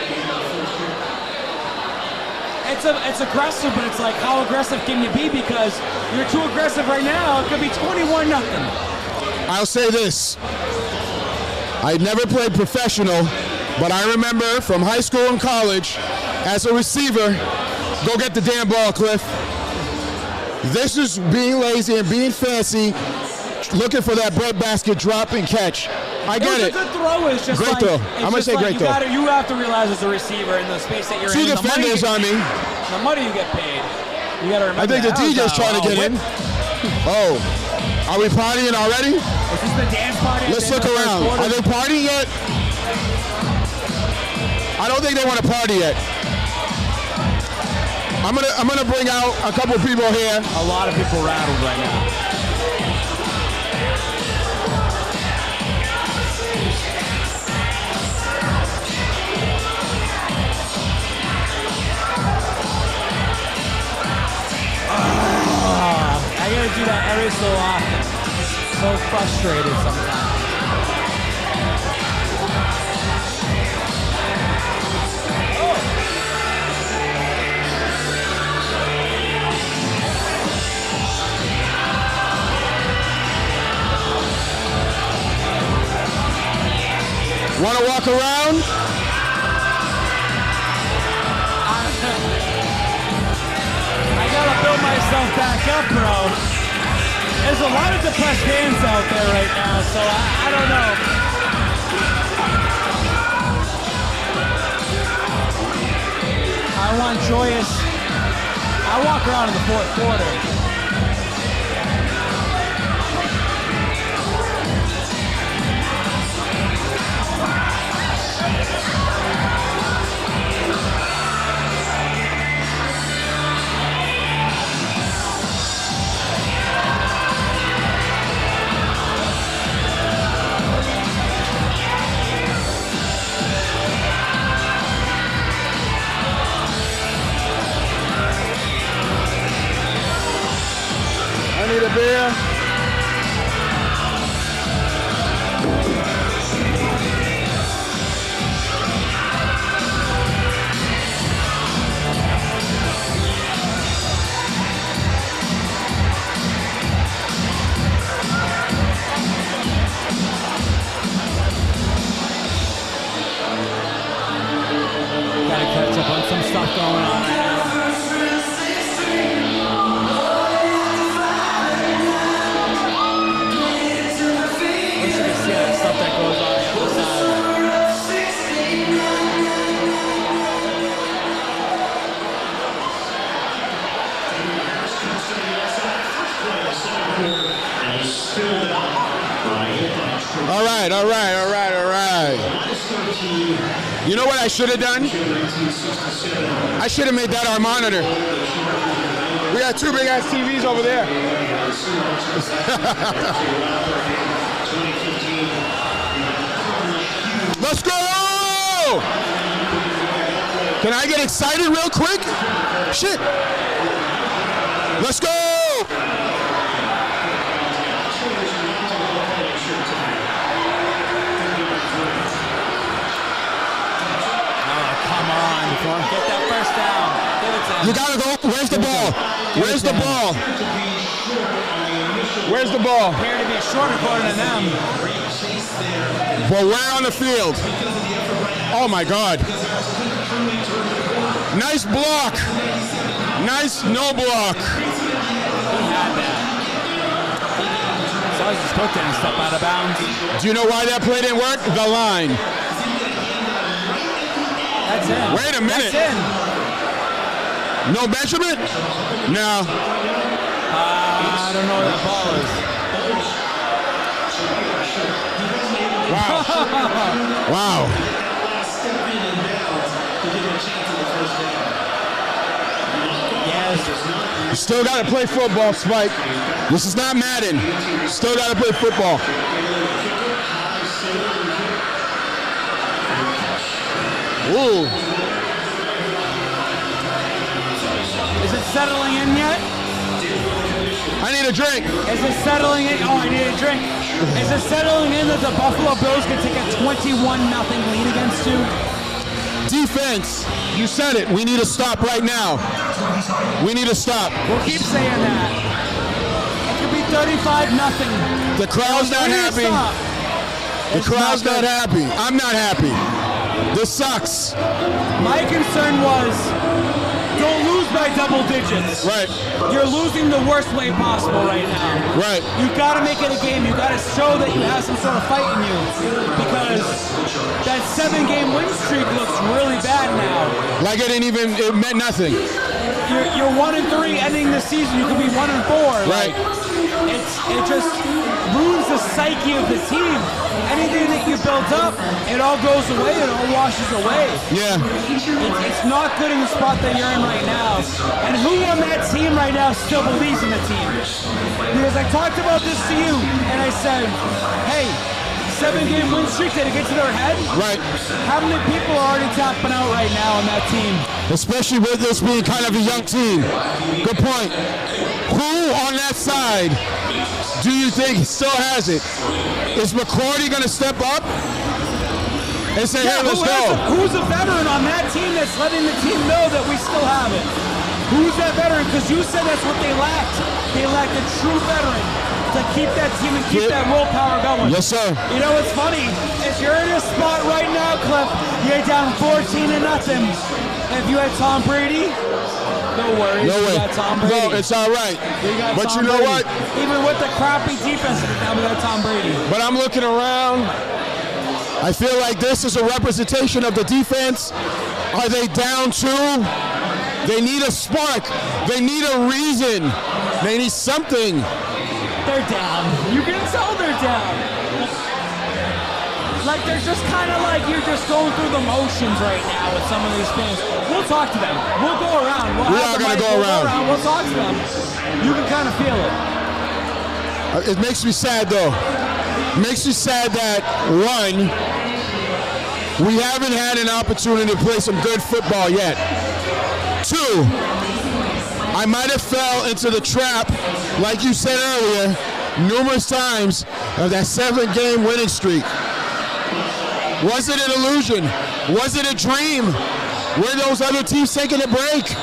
It's aggressive, but it's like, how aggressive can you be? Because you're too aggressive right now. It could be 21-0. I'll say this. I never played professional, but I remember from high school and college, as a receiver, go get the damn ball, Cliff. This is being lazy and being fancy, looking for that breadbasket drop and catch. I get it. A good throw is just great like, throw. I'm going to say great throw. You have to realize as a receiver in the space that you're 2 in. defenders on me. The money you get paid. You got to remember I think the DJ's trying to get in. Oh, are we partying already? Is this the dance party? Let's look around. Are they partying yet? I don't think they want to party yet. I'm gonna bring out a couple people here. A lot of people rattled right now. I gotta do that every so often. So frustrated sometimes. Want to walk around? I gotta build myself back up, bro. There's a lot of depressed fans out there right now, so I don't know. I want joyous. I walk around in the fourth quarter. I need a beer. Gotta catch up on some stuff going on right now. Stuff that goes on the other side. All right. You know what I should have done? I should have made that our monitor. We got two big ass TVs over there. Let's go! Can I get excited real quick? Shit. Let's go! Come on. Get that first down. Give it to him. You gotta go. Where's the ball? Where's the ball? Where's the ball? Appear to be a shorter quarter than them. Well, where on the field? Oh my God. Nice block. Nice no block. He had that. So he's supposed to step out of bounds. Do you know why that play didn't work? The line. That's in. Wait a minute. That's in. No measurement? No. I don't know where that ball is. Wow. Wow. Yes. You still got to play football, Spike. This is not Madden. Still got to play football. Ooh. Is it settling in yet? I need a drink. Is it settling in? Oh, I need a drink. Is it settling in that the Buffalo Bills can take a 21-0 lead against you? Defense. You said it. We need to stop right now. We need to stop. We'll keep saying that. It could be 35-0. The crowd's not happy. The crowd's not happy. I'm not happy. This sucks. My concern was don't lose by double digits. Right. You're losing the worst way possible right now. Right. You've got to make it a game. You've got to show that you have some sort of fight in you, because that 7-game win streak looks really bad now. Like it meant nothing. You're 1-3 ending the season. You could be 1-4. Right. It just ruins the psyche of the team. Anything that you built up, it all goes away. It all washes away. Yeah. It's not good in the spot that you're in right now. And who on that team right now still believes in the team? Because I talked about this to you, and I said, hey, 7-game win streak, did it get to their head? Right. How many people are already tapping out right now on that team? Especially with this being kind of a young team. Good point. Who on that side do you think still has it? Is McCourty going to step up and say, hey, let's go? Who's a veteran on that team that's letting the team know that we still have it? Who's that veteran? Because you said that's what they lacked. They lacked a true veteran to keep that team and keep that willpower going. Yes, sir. You know what's funny? If you're in a spot right now, Cliff, you're down 14-0. If you had Tom Brady, no worries. No way. You got Tom Brady. No, it's all right. But Tom you know Brady. what? Even with the crappy defense, now we got Tom Brady. But I'm looking around. I feel like this is a representation of the defense. Are they down 2? They need a spark. They need a reason. They need something. They're down. You can tell they're down. Like they're just kind of like you're just going through the motions right now with some of these things. We'll talk to them. We'll go around. We are going to go around. We'll talk to them. You can kind of feel it. It makes me sad though. It makes me sad that one, we haven't had an opportunity to play some good football yet. Two, I might have fell into the trap, like you said earlier, numerous times of that 7-game winning streak. Was it an illusion? Was it a dream? Were those other teams taking a break?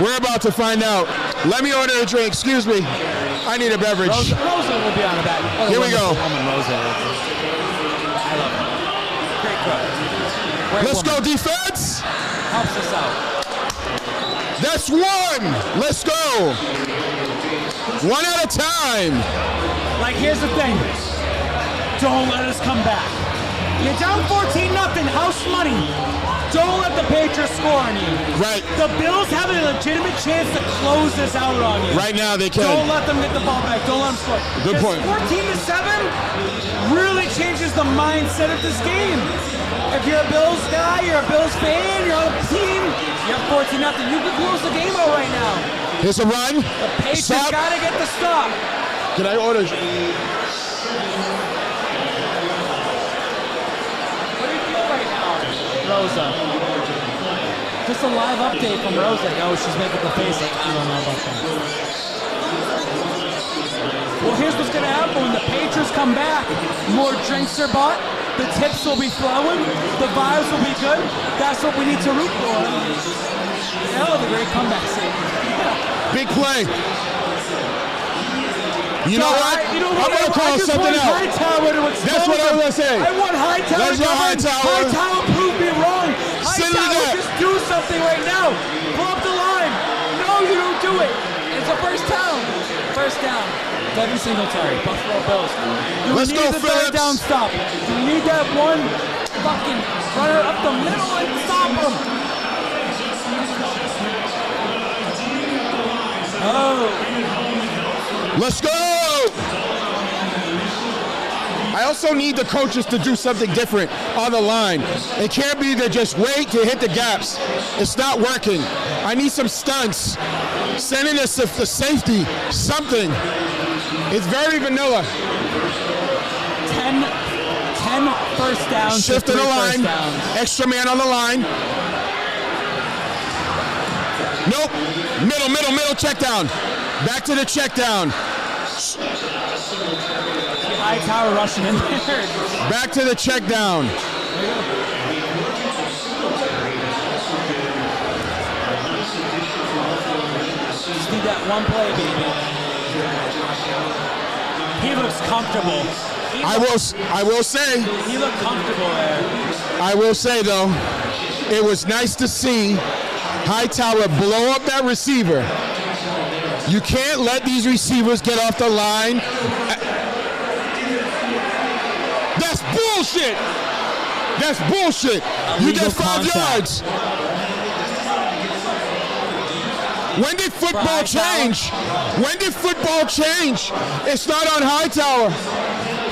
We're about to find out. Let me order a drink. Excuse me. I need a beverage. Rosa will be on the back. Here we go. Rosa. I love it. Great cook. Great Let's woman. go defense. Helps us out. That's one. Let's go. One at a time. Like, here's the thing. Don't let us come back. You're down 14-0, house money. Don't let the Patriots score on you. Right. The Bills have a legitimate chance to close this out on you. Right now they can. Don't let them get the ball back. Don't let them score. Good point. 14-7 really changes the mindset of this game. If you're a Bills guy, you're a Bills fan, you're on a team, you have 14-0. You can close the game out right now. Here's a run. The Patriots got to get the stop. Can I order? Rosa. Just a live update from Rosa. Oh, she's making the face. I don't know about that. Well, here's what's going to happen. When the Patriots come back, more drinks are bought, the tips will be flowing, the vibes will be good. That's what we need to root for. Oh, the great comeback scene. Big play. You know what? I'm going to call something out. That's what I'm going to say. I want Hightower. Let's go Hightower. Hightower proved me wrong. Hightower, just do something right now. Pull up the line. No, you don't do it. It's a first down. First down. Devin Singletary, Buffalo Bills. Let's go, the Phillips. third down stop. You need that one fucking runner up the middle and stop him. Oh. Let's go! I also need the coaches to do something different on the line. It can't be to just wait to hit the gaps. It's not working. I need some stunts. Sending us the safety, something. It's very vanilla. 10 first downs. Shift to the line. Extra man on the line. Nope. Middle, check down. Back to the check down. Hightower rushing in there. Back to the check down. Just need that one play, baby. He looks comfortable. I will say. He looked comfortable there. I will say though, it was nice to see Hightower blow up that receiver. You can't let these receivers get off the line. That's bullshit. That's bullshit. You get 5 yards. When did football change? When did football change? It's not on Hightower.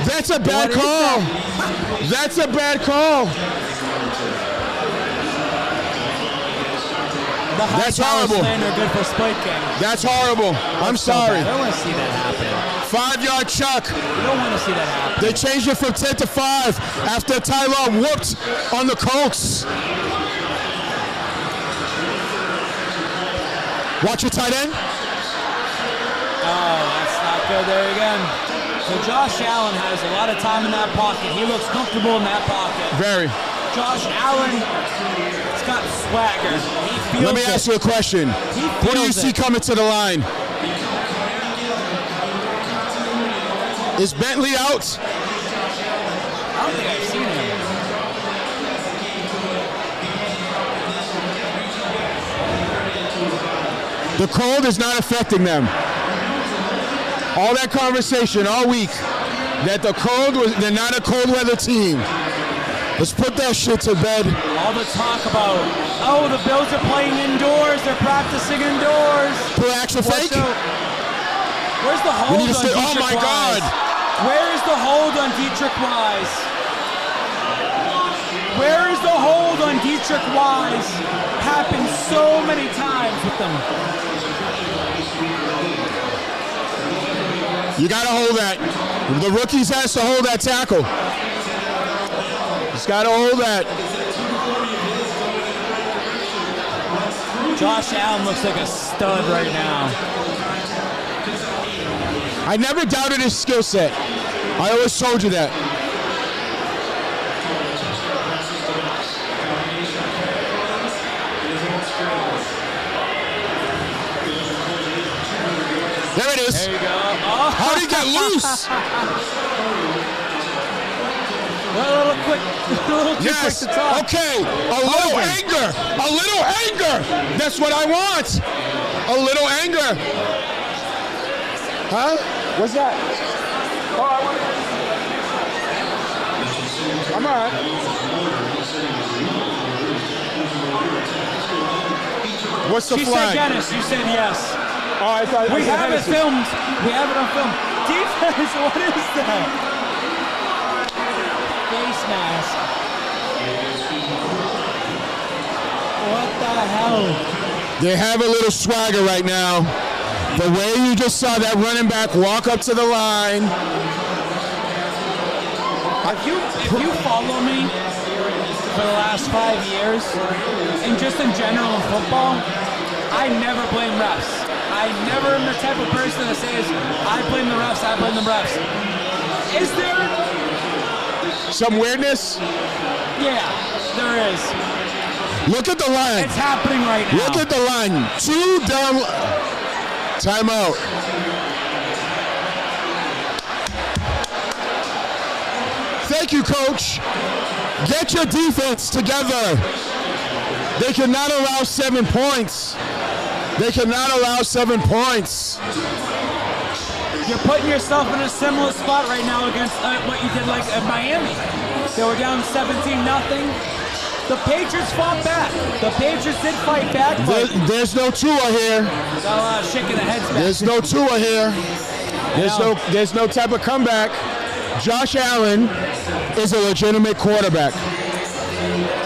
That's a bad call. That's a bad call. That's horrible. Good for split game. That's horrible. I'm sorry. I don't want to see that happen. 5-yard chuck. You don't want to see that happen. They changed it from 10 to 5 after Tyler whooped on the Colts. Watch your tight end. Oh, that's not good there again. So Josh Allen has a lot of time in that pocket. He looks comfortable in that pocket. Very. Josh Allen has got swagger. He feels Let me ask you a question. Who do you see coming to the line? Is Bentley out? I don't think I've seen him. The cold is not affecting them. All that conversation all week that they're not a cold weather team. Let's put that shit to bed. All the talk about, Oh, the Bills are playing indoors. They're practicing indoors. Play action fake. Where's the hold on Dietrich Oh my Wise? God! Where is the hold on Dietrich Wise? Where is the hold on Dietrich Wise? Happened so many times with them. You got to hold that. The rookies has to hold that tackle. Just got to hold that. Josh Allen looks like a stud right now. I never doubted his skill set. I always told you that. There it is. There you go. Oh. How did he get loose? A little quick, a little too quick to talk. Okay. A little anger. A little anger. That's what I want. A little anger. Huh? What's that? Oh, I want to. I'm all right. What's the She flag? said Dennis. You said yes. Oh, I thought We have it filmed. We have it on film. Defense, what is that? Face mask. What the hell? They have a little swagger right now. The way you just saw that running back walk up to the line. If you follow me for the last 5 years, and just in general in football, I never blame refs. I never am the type of person that says, I blame the refs, I blame the refs. Is there? Some weirdness? Yeah, there is. Look at the line. It's happening right now. Look at the line. 2 down. Timeout. Thank you, coach. Get your defense together. They cannot allow 7 points. They cannot allow 7 points. You're putting yourself in a similar spot right now against what you did like at Miami. They were down 17-0. The Patriots fought back. The Patriots did fight back. There's no Tua here. Got a lot of shaking the heads back. There's no Tua here. There's no type of comeback. Josh Allen is a legitimate quarterback.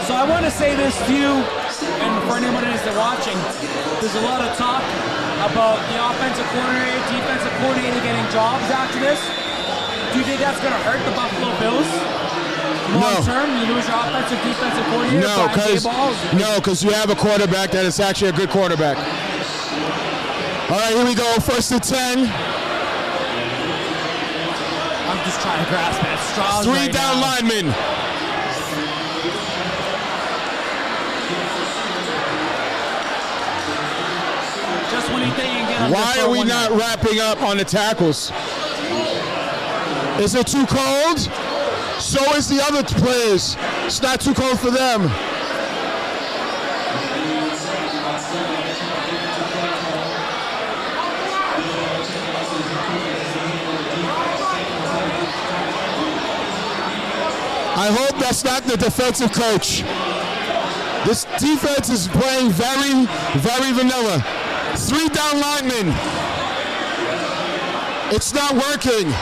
So I want to say this to you, and for anyone who's watching, there's a lot of talk about the offensive coordinator, defensive coordinator getting jobs after this. Do you think that's going to hurt the Buffalo Bills long term? You lose your offensive, defensive coordinator? No, because you have a quarterback that is actually a good quarterback. All right, here we go. 1st and 10. I'm just trying to grasp at straws. 3 down linemen. Just when you think you can get under Why are we not wrapping up on the tackles? Is it too cold? So is the other players. It's not too cold for them. I hope that's not the defensive coach. This defense is playing very, very vanilla. 3 down linemen. It's not working.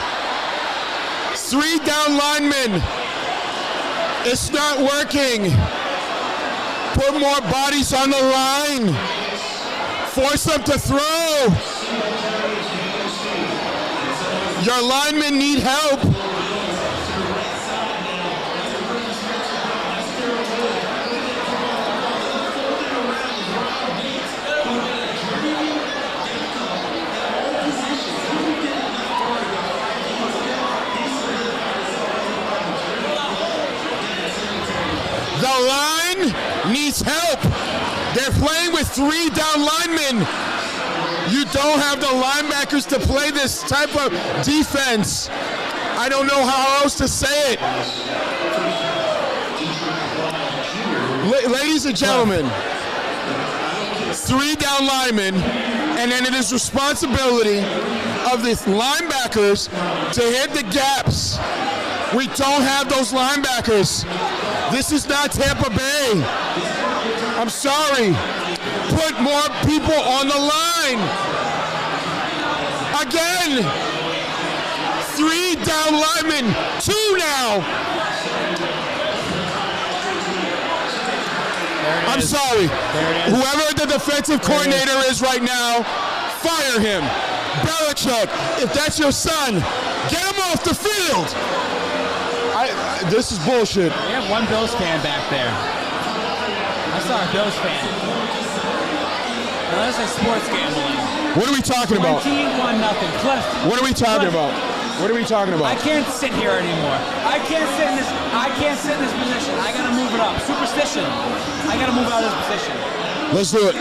3 down linemen. It's not working. Put more bodies on the line. Force them to throw. Your linemen need help. The line needs help. They're playing with 3 down linemen. You don't have the linebackers to play this type of defense. I don't know how else to say it. Ladies and gentlemen, 3 down linemen, and then it is responsibility of the linebackers to hit the gaps. We don't have those linebackers. This is not Tampa Bay. I'm sorry. Put more people on the line. Again. 3 down linemen. 2 now. I'm sorry. Whoever the defensive coordinator is right now, fire him. Belichick, if that's your son, get him off the field. This is bullshit. We have one Bills fan back there. I saw a Bills fan. Now, that's a sports gambling. What are we talking about? 21-0. Cliff. What are we talking about? What are we talking about? I can't sit here anymore. I can't sit in this position. I gotta move it up. Superstition. I gotta move out of this position. Let's do it.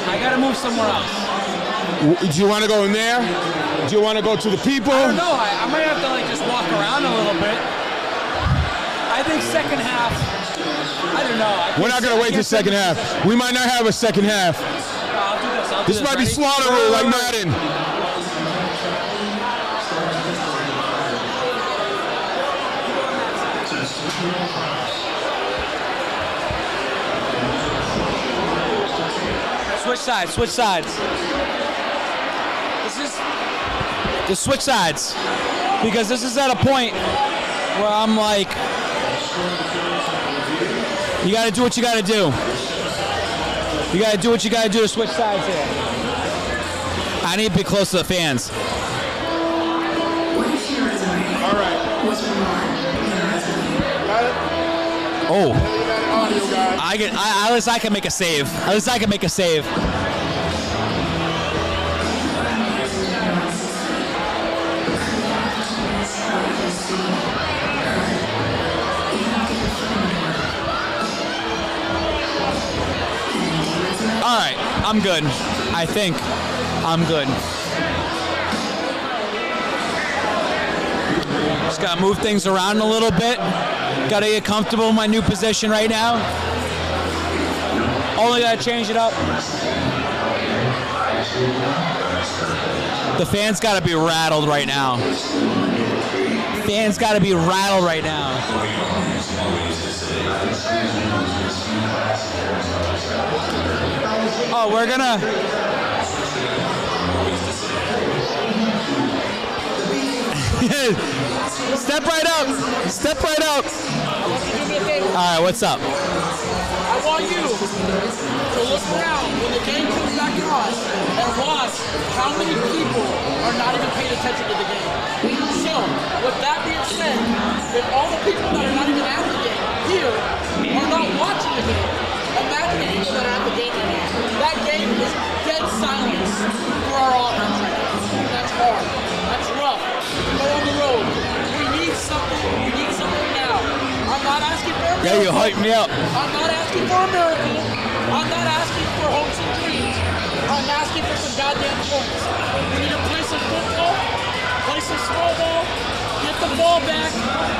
I gotta move somewhere else. Do you want to go in there? Do you want to go to the people? I don't know. I might have to just walk around a little bit. I think second half. I don't know. We're not gonna wait till second half. We might not have a second half. I'll do this. This might be slaughter rule like Madden. Switch sides. Just switch sides. Because this is at a point where I'm like, you gotta do what you gotta do. You gotta do what you gotta do to switch sides here. I need to be close to the fans. All right. Oh. At least I can make a save. At least I can make a save. All right, I'm good. I think I'm good. Just gotta move things around a little bit. Gotta get comfortable in my new position right now. Only gotta change it up. The fans gotta be rattled right now. Fans gotta be rattled right now. Oh, we're gonna. Step right up. Step right up. All right, what's up? I want you to look around when the game comes back on and watch how many people are not even paying attention to the game. So, with that being said, if all the people that are not even at the game here are not watching the game, imagine the people that are at the game right now. That game is dead silence for our offense right now. That's hard. That's rough. Go on the road. We need something. We need something now. I'm not asking for a miracle. Yeah, you hype me up. I'm not asking for a miracle. I'm not asking for hopes and dreams. I'm asking for some goddamn points. We need to play some football, play some small ball, get the ball back,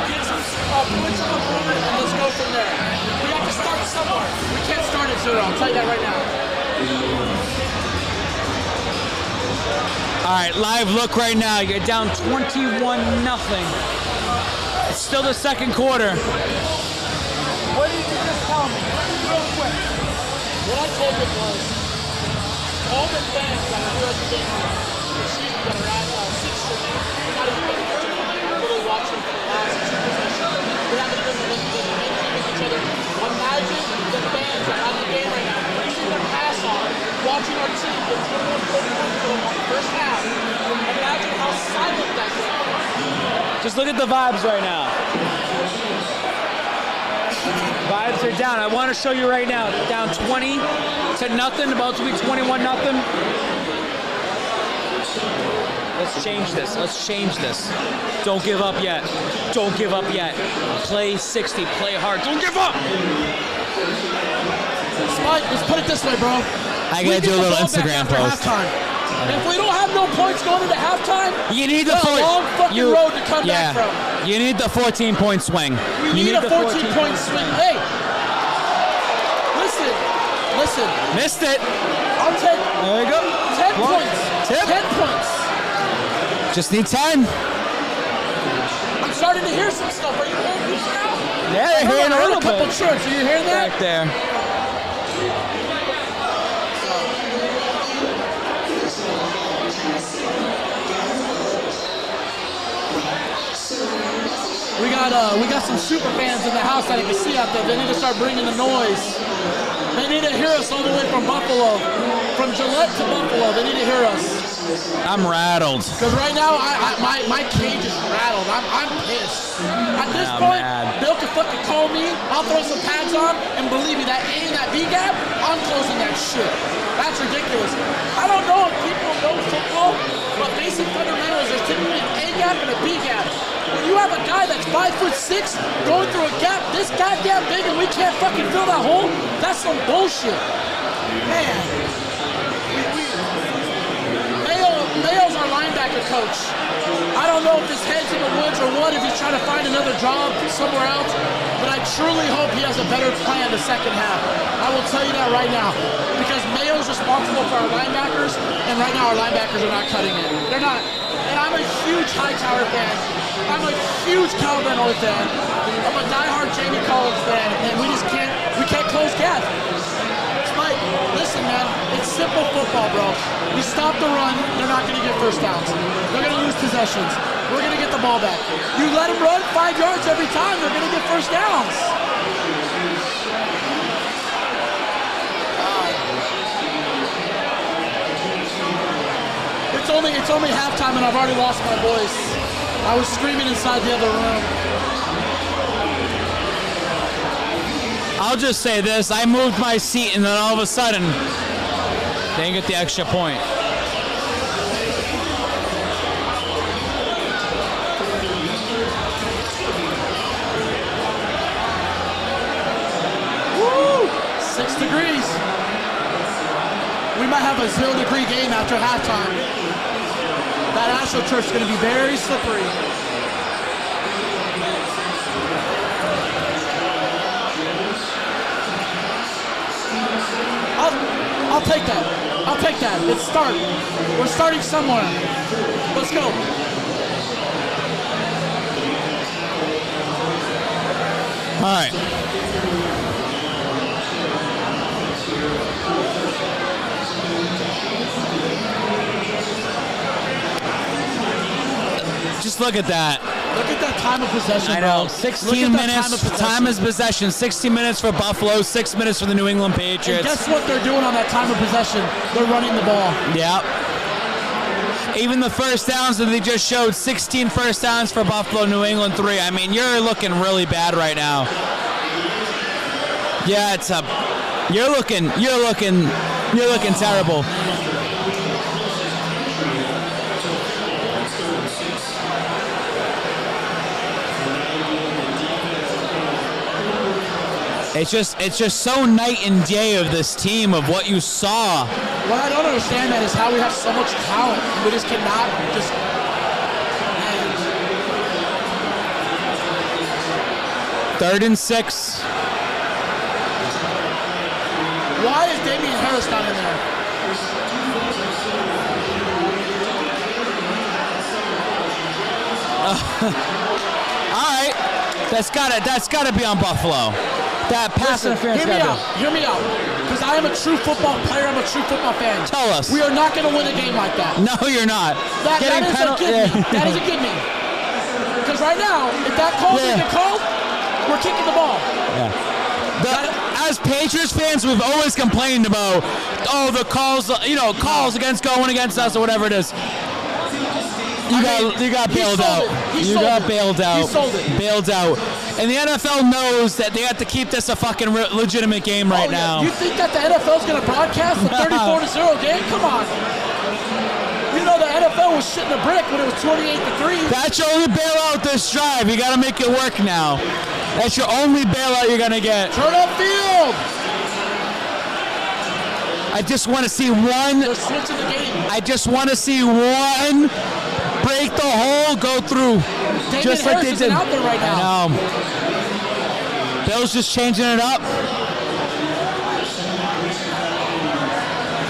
get some points on the board, and let's go from there. We have to start somewhere. We can't start at 0. I'll tell you that right now. All right, live look right now. You're down 21-0. It's still the second quarter. What did you just tell me? Real quick. What I told you was, all the fans that are here at the game, that are at 6 Street, not even really watching for the last 2 possessions. We haven't been engaging with each other. Imagine the fans that are at the game right now, using their pass on, watching our team get 21-40 on the first half. Imagine how silent that game is. Just look at the vibes right now. Vibes are down. I want to show you right now. Down 20-0, about to be 21-0. Let's change this. Let's change this. Don't give up yet. Don't give up yet. Play 60. Play hard. Don't give up. Spike, let's put it this way, bro. I gotta do a little Instagram post. If we don't have no points going into halftime, you need the long fucking road to come back from. You need the 14-point swing. We need a 14-point swing. Hey, listen. Missed it. I'll take. There you go. 10 points. 10 points. Just need 10. I'm starting to hear some stuff. Are you hearing this now? Yeah, they're hearing I heard a little couple bit. chirps. Are you hearing that? Back there. got some super fans in the house that you can see out there. They need to start bringing the noise. They need to hear us all the way from Buffalo, from Gillette to Buffalo. They need to hear us. I'm rattled. Because right now, my cage is rattled. I'm pissed. At this point, Bill can fucking call me. I'll throw some pads on, and believe me, that A and that B gap, I'm closing that shit. That's ridiculous. I don't know if people know football, but basic fundamentals is typically an A gap and a B gap. When you have a guy that's 5'6" going through a gap this goddamn big and we can't fucking fill that hole, that's some bullshit. Man. Mayo's our linebacker coach. I don't know if his head's in the woods or what, if he's trying to find another job somewhere else, but I truly hope he has a better plan the second half. I will tell you that right now, because Mayo's responsible for our linebackers, and right now our linebackers are not cutting it. They're not. And I'm a huge Hightower fan. I'm a huge Cal Bernard fan. I'm a diehard Jamie Collins fan, and we can't close gaps. Mike, listen, man, it's simple football, bro. You stop the run, they're not going to get first downs. They're going to lose possessions. We're going to get the ball back. You let them run 5 yards every time, they're going to get first downs. It's only halftime, and I've already lost my voice. I was screaming inside the other room. I'll just say this. I moved my seat, and then all of a sudden, they didn't get the extra point. Woo! 6 degrees. We might have a 0-degree game after halftime. That AstroTurf is going to be very slippery. I'll take that. I'll take that. Let's start. We're starting somewhere. Let's go. All right. Just look at that. Look at that time of possession, I know. bro. 16 minutes. Time is possession. 60 minutes for Buffalo. 6 minutes for the New England Patriots. And guess what they're doing on that time of possession? They're running the ball. Yep. Even the first downs that they just showed, 16 first downs for Buffalo, New England 3. I mean, you're looking really bad right now. Yeah, it's a. You're looking terrible. It's just so night and day of this team of what you saw. What I don't understand, man, is how we have so much talent and we just cannot just. Man. 3rd and 6. Why is Damian Harris not in there? All right, that's gotta be on Buffalo. That pass interference. Hear me out. Because I am a true football player. I'm a true football fan. Tell us. We are not going to win a game like that. No, you're not. That is a give me. That is a give me. Because right now, if that call doesn't get called, we're kicking the ball. Yeah. As Patriots fans, we've always complained about, the calls, calls going against us or whatever it is. You got bailed out. You got bailed out. He sold it. Bailed out. And the NFL knows that they have to keep this a fucking legitimate game right now. You think that the NFL's going to broadcast the 34-0 game? Come on. You know the NFL was shitting a brick when it was 28-3. That's your only bailout this drive. You got to make it work now. That's your only bailout you're going to get. Turn up field. I just want to see one. They're switching the game. I just want to see one break the hole, go through. David just Harris like they did. Out there right now. I know. Bill's just changing it up.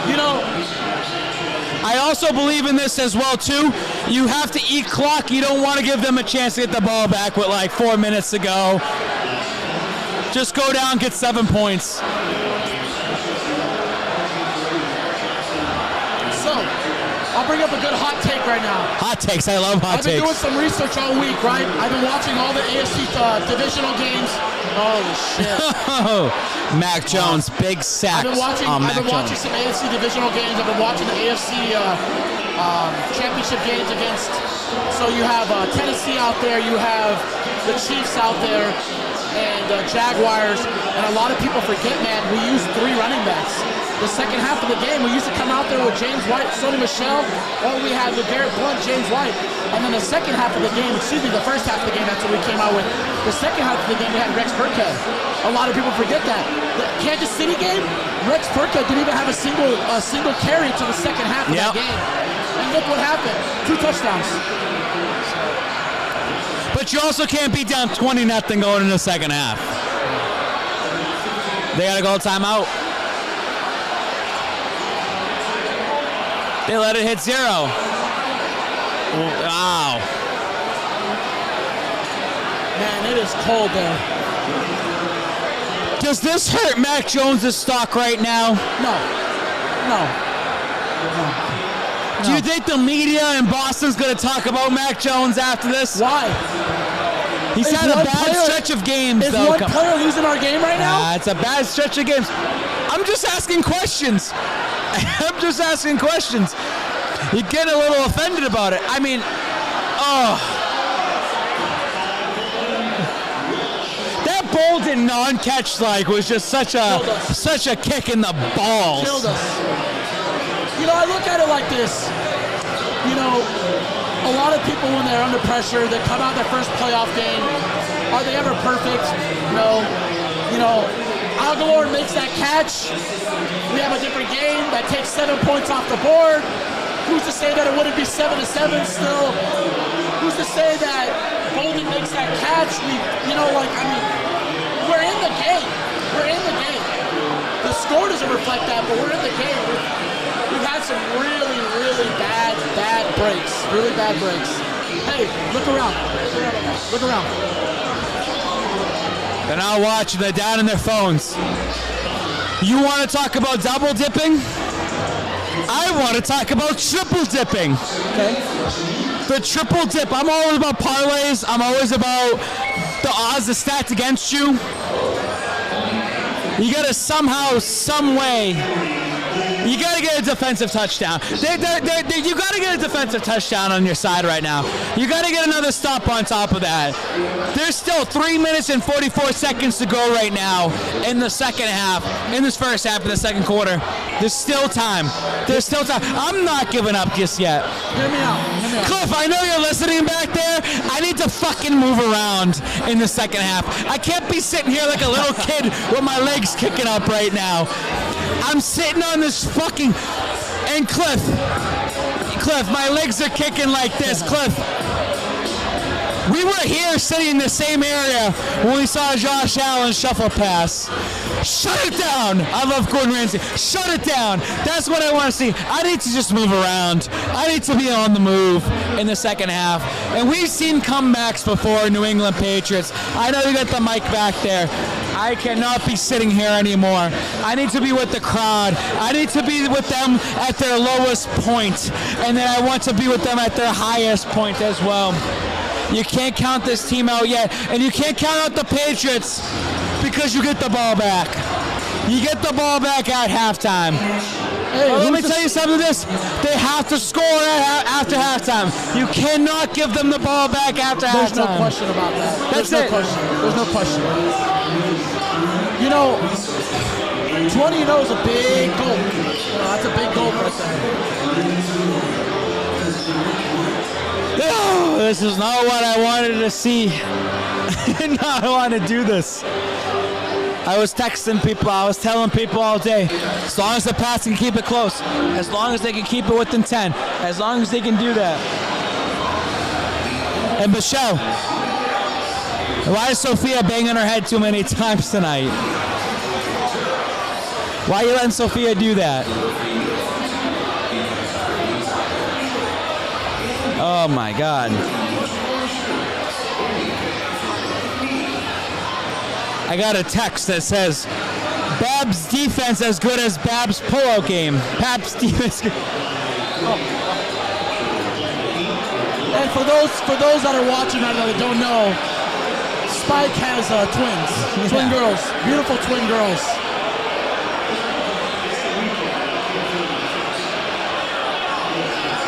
You know, I also believe in this as well too. You have to eat clock. You don't want to give them a chance to get the ball back with like 4 minutes to go. Just go down, get 7 bring up a good hot take right now. Hot takes. I love hot I've been takes. doing some research all week, right? I've been watching all the AFC divisional games. Holy shit. Mac Jones, big sacks. I've been watching some AFC divisional games. I've been watching the AFC championship games against. So you have Tennessee out there. You have the Chiefs out there. And Jaguars. And a lot of people forget, man, we used 3 running backs. The second half of the game, we used to come out there with James White, Sony Michel, or we had LeGarrette Blount, James White. And then the second half of the game, the first half of the game, that's what we came out with. The second half of the game, we had Rex Burkhead. A lot of people forget that. The Kansas City game, Rex Burkhead didn't even have a single carry to the second half of that game. And look what happened. 2 touchdowns. But you also can't be down 20-0 going into the second half. They got to go timeout. They let it hit 0. Wow. Man, it is cold there. Does this hurt Mac Jones' stock right now? No. Do you think the media in Boston's going to talk about Mac Jones after this? Why? He's had a bad stretch of games, is though. Is one player losing our game right now? It's a bad stretch of games. I'm just asking questions. I'm just asking questions. You get a little offended about it. I mean, that Bolden non-catch was just such a kick in the balls. Killed us. I look at it like this. A lot of people when they're under pressure, they come out their first playoff game. Are they ever perfect? No. Aguilar makes that catch. We have a different game that takes 7 points off the board. Who's to say that it wouldn't be 7-7 still? Who's to say that Bolden makes that catch? We're in the game. We're in the game. The score doesn't reflect that, but we're in the game. We've had some really, really bad breaks. Really bad breaks. Hey, look around. Look around. They're not watching. They're down in their phones. You want to talk about double dipping? I want to talk about triple dipping. Okay. The triple dip. I'm always about parlays. I'm always about the odds, the stats against you. You got to somehow, some way, you got to get a defensive touchdown. You got to get a defensive touchdown on your side right now. You got to get another stop on top of that. There's still 3 minutes and 44 seconds to go right now in the second half, in this first half of the second quarter. There's still time. There's still time. I'm not giving up just yet. Hear me out. Cliff, I know you're listening back there. I need to fucking move around in the second half. I can't be sitting here like a little kid with my legs kicking up right now. I'm sitting on this fucking... And Cliff, my legs are kicking like this. Cliff, we were here sitting in the same area when we saw Josh Allen shuffle pass. Shut it down. I love Gordon Ramsay. Shut it down. That's what I want to see. I need to just move around. I need to be on the move in the second half. And we've seen comebacks before, New England Patriots. I know you got the mic back there. I cannot be sitting here anymore. I need to be with the crowd. I need to be with them at their lowest point. And then I want to be with them at their highest point as well. You can't count this team out yet. And you can't count out the Patriots because you get the ball back. You get the ball back at halftime. Hey, let me tell you something of this. They have to score after halftime. You cannot give them the ball back after halftime. There's no question about that. That's it. There's no question. 20 is a big goal. That's a big goal right there. No, this is not what I wanted to see. I want to do this. I was texting people. I was telling people all day, as long as the pass can keep it close, as long as they can keep it within 10, as long as they can do that. And Michelle, why is Sophia banging her head too many times tonight? Why are you letting Sophia do that? Oh my God. I got a text that says, Bab's defense as good as Bab's pullout game. Bab's defense. And for those that are watching right now that don't know, Spike has twin girls, beautiful twin girls.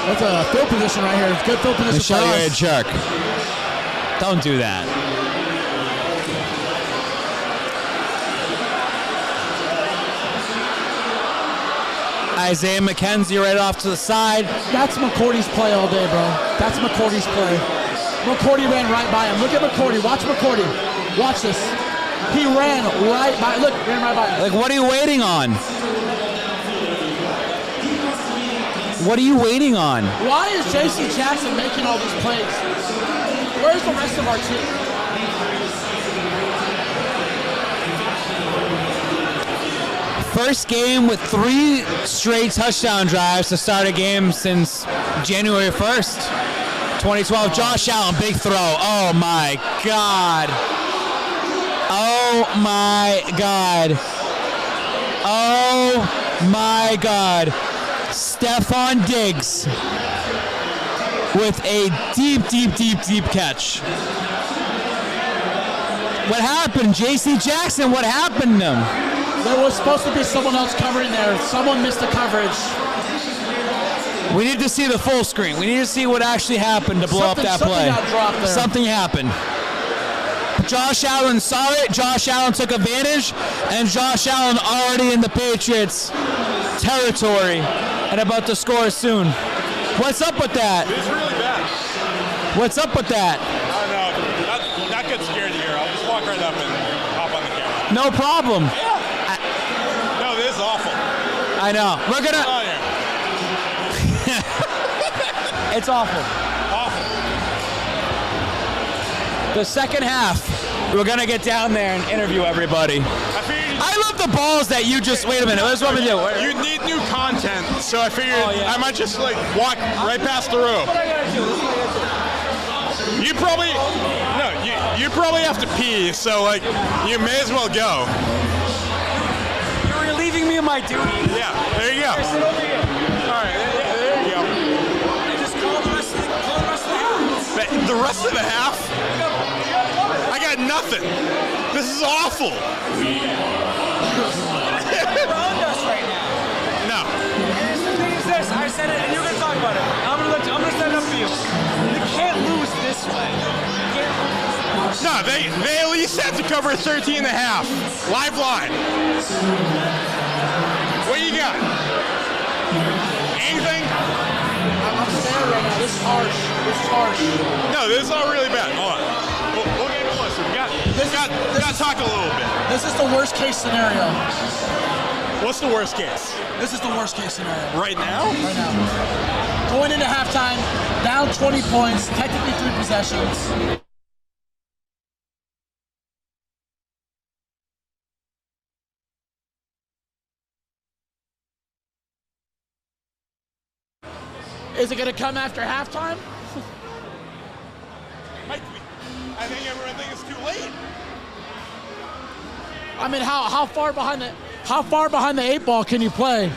That's a field position right here. It's good field position for Michelle, you're a us. jerk. Don't do that. Isaiah McKenzie right off to the side. That's McCourty's play all day, bro. That's McCourty's play. McCourty ran right by him. Look at McCourty. Watch McCourty. Watch this. He ran right by. Look, ran right by him. Like, what are you waiting on? What are you waiting on? Why is J.C. Jackson making all these plays? Where's the rest of our team? First game with 3 straight touchdown drives to start a game since January 1st, 2012. Josh Allen, big throw. Oh, my God. Oh, my God. Oh, my God. Stephon Diggs with a deep catch. What happened? J.C. Jackson, what happened to him? There was supposed to be someone else covering there. Someone missed the coverage. We need to see the full screen. We need to see what actually happened to blow up that play. Something got dropped there. Something happened. Josh Allen saw it. Josh Allen took advantage. And Josh Allen already in the Patriots territory and about to score soon. What's up with that? It's really bad. What's up with that? I don't know. Not good scared here. I'll just walk right up and hop on the camera. No problem. No, this is awful. I know. We're going to... Oh, yeah. It's awful. Awful. The second half, we're going to get down there and interview everybody. I love the balls that you just... Wait a minute. What's what we do? You need new content, so I figured I might just like walk right past the room. You probably... No, you probably have to pee, so like you may as well go. You're relieving me of my duty. Yeah, there you go. Sit over here. All right, there you go. Just call the rest of the half. The rest of the half? I got nothing. This is awful. Around us right now. No. The thing is this. I said it, and you're going to talk about it. I'm going to stand up for you. You can't lose this way. No, they at least have to cover 13 and a half. Live line. What you got? Anything? I'm scared right now. This is harsh. This is harsh. No, this is not really bad. Hold on. We'll get into this. We got to talk a little bit. This is the worst case scenario. What's the worst case? This is the worst case scenario. Right now? Right now. Going into halftime, down 20 points, technically 3 possessions. Is it going to come after halftime? Might be. I think everyone thinks it's too late. I mean, how far behind the 8 ball can you play?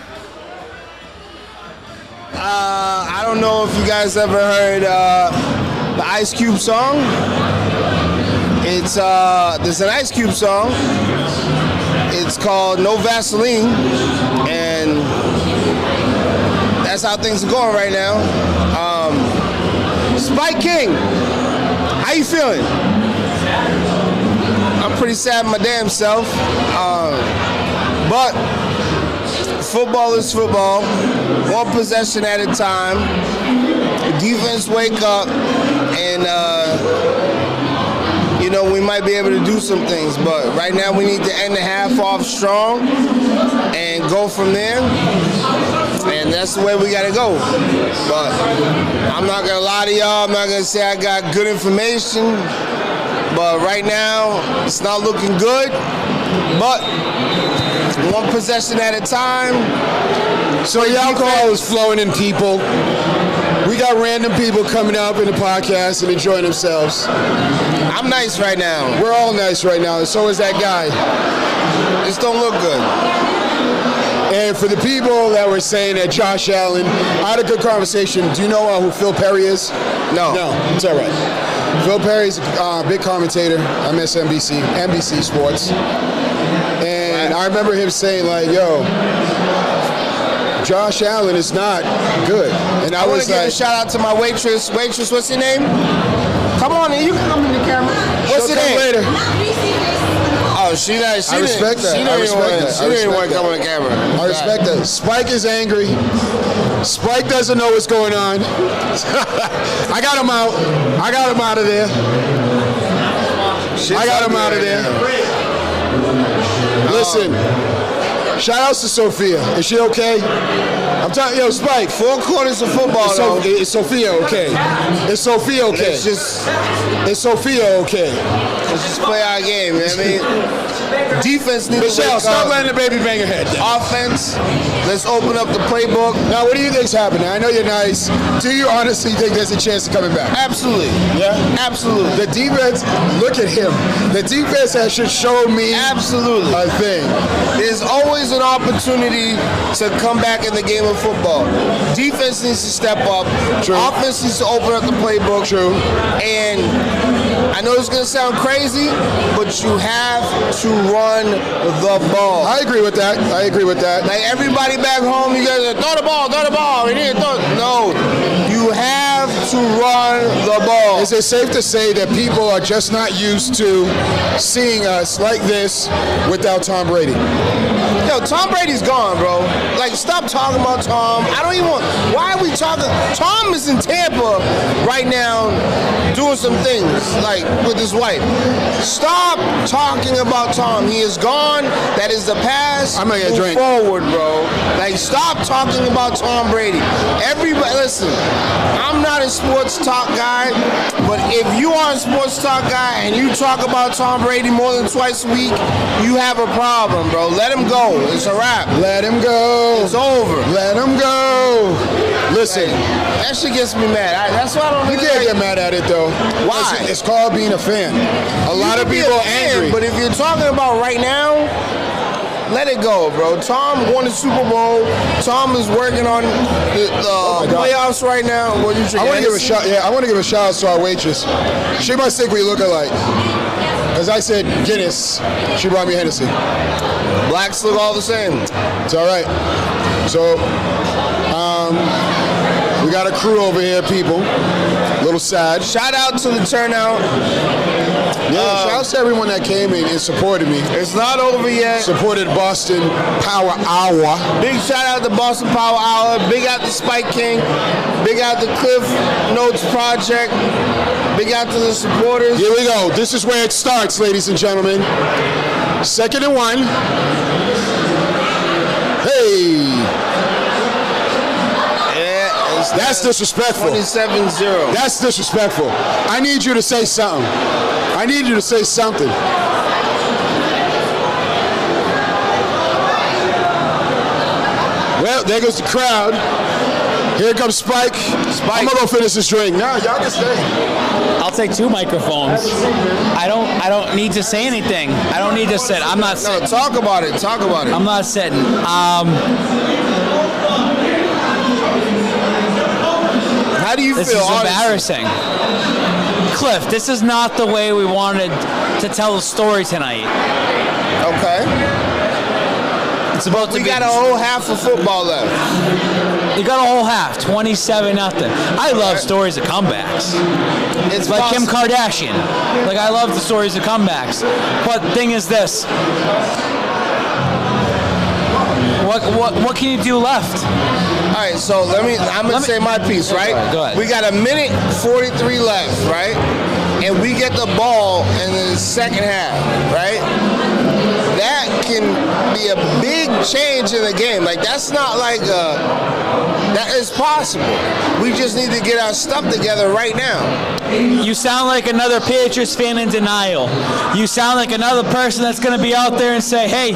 I don't know if you guys ever heard the Ice Cube song. It's there's an Ice Cube song. It's called No Vaseline, and that's how things are going right now. Spike King, how you feeling? I'm pretty sad my damn self, but football is football. 1 possession at a time. Defense wake up, and we might be able to do some things. But right now we need to end the half off strong and go from there. And that's the way we gotta go. But I'm not gonna lie to y'all. I'm not gonna say I got good information. But right now, it's not looking good. But 1 possession at a time. So the alcohol is flowing in people. We got random people coming up in the podcast and enjoying themselves. I'm nice right now. We're all nice right now, and so is that guy. Just don't look good. And for the people that were saying that Josh Allen, I had a good conversation. Do you know who Phil Perry is? No. No, it's all right. Phil Perry's a big commentator, MSNBC, NBC Sports. And I remember him saying, like, yo, Josh Allen is not good. And I was give like, a shout out to my waitress. Waitress, what's your name? Come on in, you can come in the camera. What's your name? later. Oh, she not. I respect that. She didn't want to come on the camera. I respect that. Spike is angry. Spike doesn't know what's going on. I got him out. I got him out of there. I got him out of there. Listen, shout outs to Sophia. Is she okay? I'm telling you, Spike. 4 quarters of football, Is Sophia okay? Is Sophia okay? Is Sophia okay? Let's just play our game, man. I mean, defense needs to Michelle, wake stop up. letting the baby bang her head. Offense, let's open up the playbook. Now, what do you think's happening? I know you're nice. Do you honestly think there's a chance of coming back? Absolutely. Yeah? Absolutely. The defense, look at him. The defense has should show me Absolutely. a thing. There's always an opportunity to come back in the game of football. Defense needs to step up. True. Offense needs to open up the playbook. True. And I know it's going to sound crazy, but you have to run the ball. I agree with that. I agree with that. Like everybody back home, you guys are, throw the ball. No, you have to run the ball. Is it safe to say that people are just not used to seeing us like this without Tom Brady? Yo, Tom Brady's gone, bro. Like, stop talking about Tom. I don't even want. Why are we talking? Tom is in Tampa right now doing some things, like with his wife. Stop talking about Tom. He is gone. That is the past. I'm gonna get a drink. Forward, bro. Like, stop talking about Tom Brady. Everybody, listen. I'm not a sports talk guy, but if you are a sports talk guy and you talk about Tom Brady more than twice a week, you have a problem, bro. Let him go. It's a wrap. Let him go. It's over. Let him go. Listen. That shit gets me mad. That's why I don't You really can't like. get mad at it though. Why? Listen, it's called being a fan. A lot of people are angry. But if you're talking about right now, let it go, bro. Tom won the Super Bowl. Tom is working on the playoffs right now. What you I want to give a shout. Yeah, I want to give a shout out to our waitress. She must think we look alike. Cause I said Guinness, she brought me Hennessy. Blacks look all the same. It's all right. So, we got a crew over here, people. A little sad. Shout out to the turnout. Yeah, shout out to everyone that came in and supported me. It's not over yet. Supported Boston Power Hour. Big shout out to Boston Power Hour. Big out to Spike King. Big out to Cliff Notes Project. Big out to the supporters. Here we go. This is where it starts, ladies and gentlemen. 2nd and 1. Hey. That's disrespectful. 27-0. That's disrespectful. I need you to say something. I need you to say something. Well, there goes the crowd. Here comes Spike. I'm gonna go finish this drink. No, y'all can stay. I'll take 2 microphones. I don't need to say anything. I don't need to sit. I'm not sitting. No, talk about it. Talk about it. I'm not sitting. How do you This feel? is embarrassing. Cliff, this is not the way we wanted to tell the story tonight. Okay. It's about to We be. got a whole half of football left. You got a whole half, 27-0. I love stories of comebacks. It's Like Kim possible. Kardashian. Like, I love the stories of comebacks. But the thing is this. What can you do left? All right, so I'm gonna say my piece, right? Go ahead. We got 1:43 left, right? And we get the ball in the second half, right? That can be a big change in the game. Like, that's not like that is possible. We just need to get our stuff together right now. You sound like another Patriots fan in denial. You sound like another person that's going to be out there and say, hey,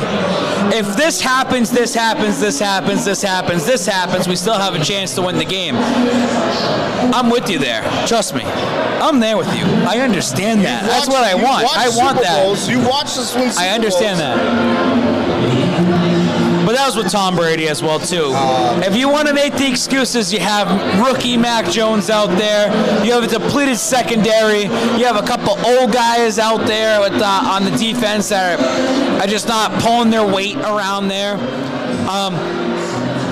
if this happens, this happens, this happens, this happens, this happens, we still have a chance to win the game. I'm with you there. Trust me. I'm there with you. I understand that. That's what I want. I want that. You watch us win Super I understand Bowls. that. But that was with Tom Brady as well, too. If you want to make the excuses, you have rookie Mac Jones out there. You have a depleted secondary. You have a couple old guys out there with, on the defense that are just not pulling their weight around there.